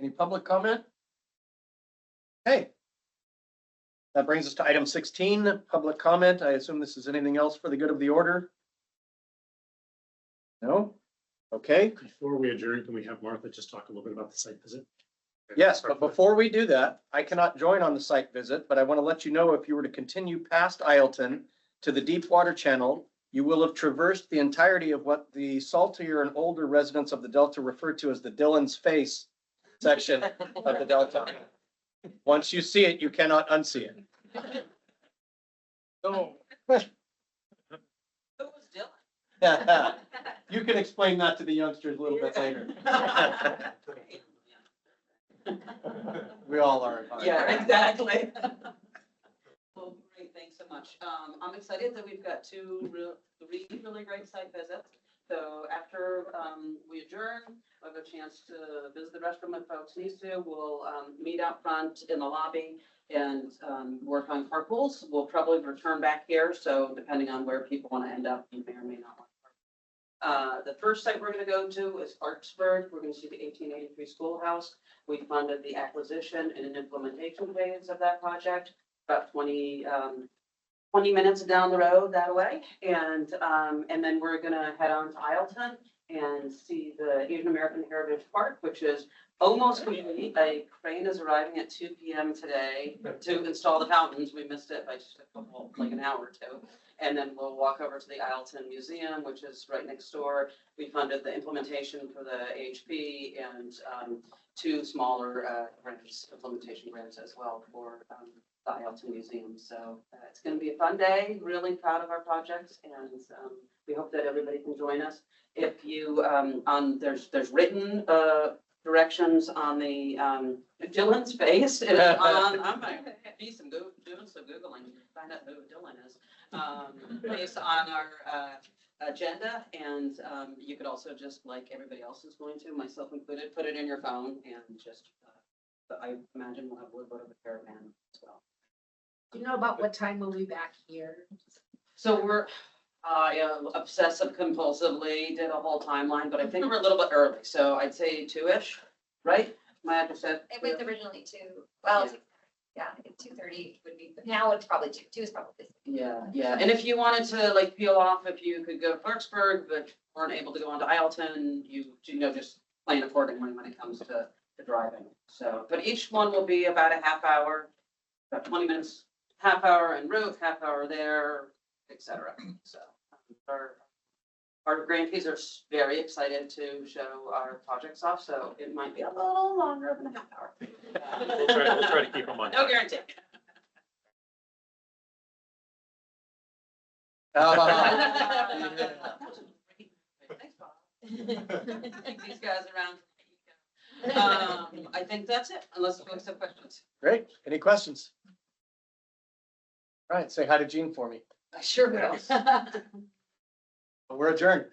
Any public comment? Okay. That brings us to item 16, public comment. I assume this is anything else for the good of the order? No? Okay. Before we adjourn, can we have Martha just talk a little bit about the site visit? Yes, but before we do that, I cannot join on the site visit, but I want to let you know if you were to continue past Ileton to the deep water channel, you will have traversed the entirety of what the saltier and older residents of the Delta refer to as the Dillon's Face section of the Delta. Once you see it, you cannot unsee it. Oh. You can explain that to the youngsters a little bit later. We all are. Yeah, exactly. Well, great, thanks so much. I'm excited that we've got three really great site visits. So after we adjourn, we'll have a chance to visit the restroom if folks need to. We'll meet out front in the lobby and work on carpools. We'll probably return back here. So depending on where people want to end up, you may or may not want to park. The first site we're going to go to is Clarksburg. We're going to see the 1883 schoolhouse. We funded the acquisition and an implementation phase of that project, about 20 minutes down the road that way. And then we're gonna head on to Ileton and see the Asian American Heritage Park, which is almost complete. A crane is arriving at 2 p.m. today to install the fountains. We missed it by just like an hour or two. And then we'll walk over to the Ileton Museum, which is right next door. We funded the implementation for the HP and 2 smaller implementation grants as well for the Ileton Museum. So it's going to be a fun day. Really proud of our projects, and we hope that everybody can join us. If you there's written directions on the Dylan's face. It's on. I'm going to do some Googling to find out who Dylan is. Based on our agenda, and you could also just, like everybody else is going to, myself included, put it in your phone and just. I imagine we'll have a little bit of a caravan as well. Do you know about what time we'll be back here? So we're obsessive compulsively did a whole timeline, but I think we're a little bit early. So I'd say 2-ish, right? My address said. It was originally 2. Well, yeah, 2:30 would be, now it's probably 2. 2 is probably. Yeah, yeah. And if you wanted to like peel off, if you could go to Clarksburg, but weren't able to go on to Ileton, you know, just plan accordingly when it comes to driving. So, but each one will be about a half hour, about 20 minutes, half hour en route, half hour there, etc. So our grantees are very excited to show our projects off. So it might be a little longer than a half hour. We'll try to keep them on. No guarantee. Thanks, Bob. Keep these guys around. I think that's it, unless folks have questions. Great. Any questions? All right, say hi to Jean for me. I sure will. We're adjourned.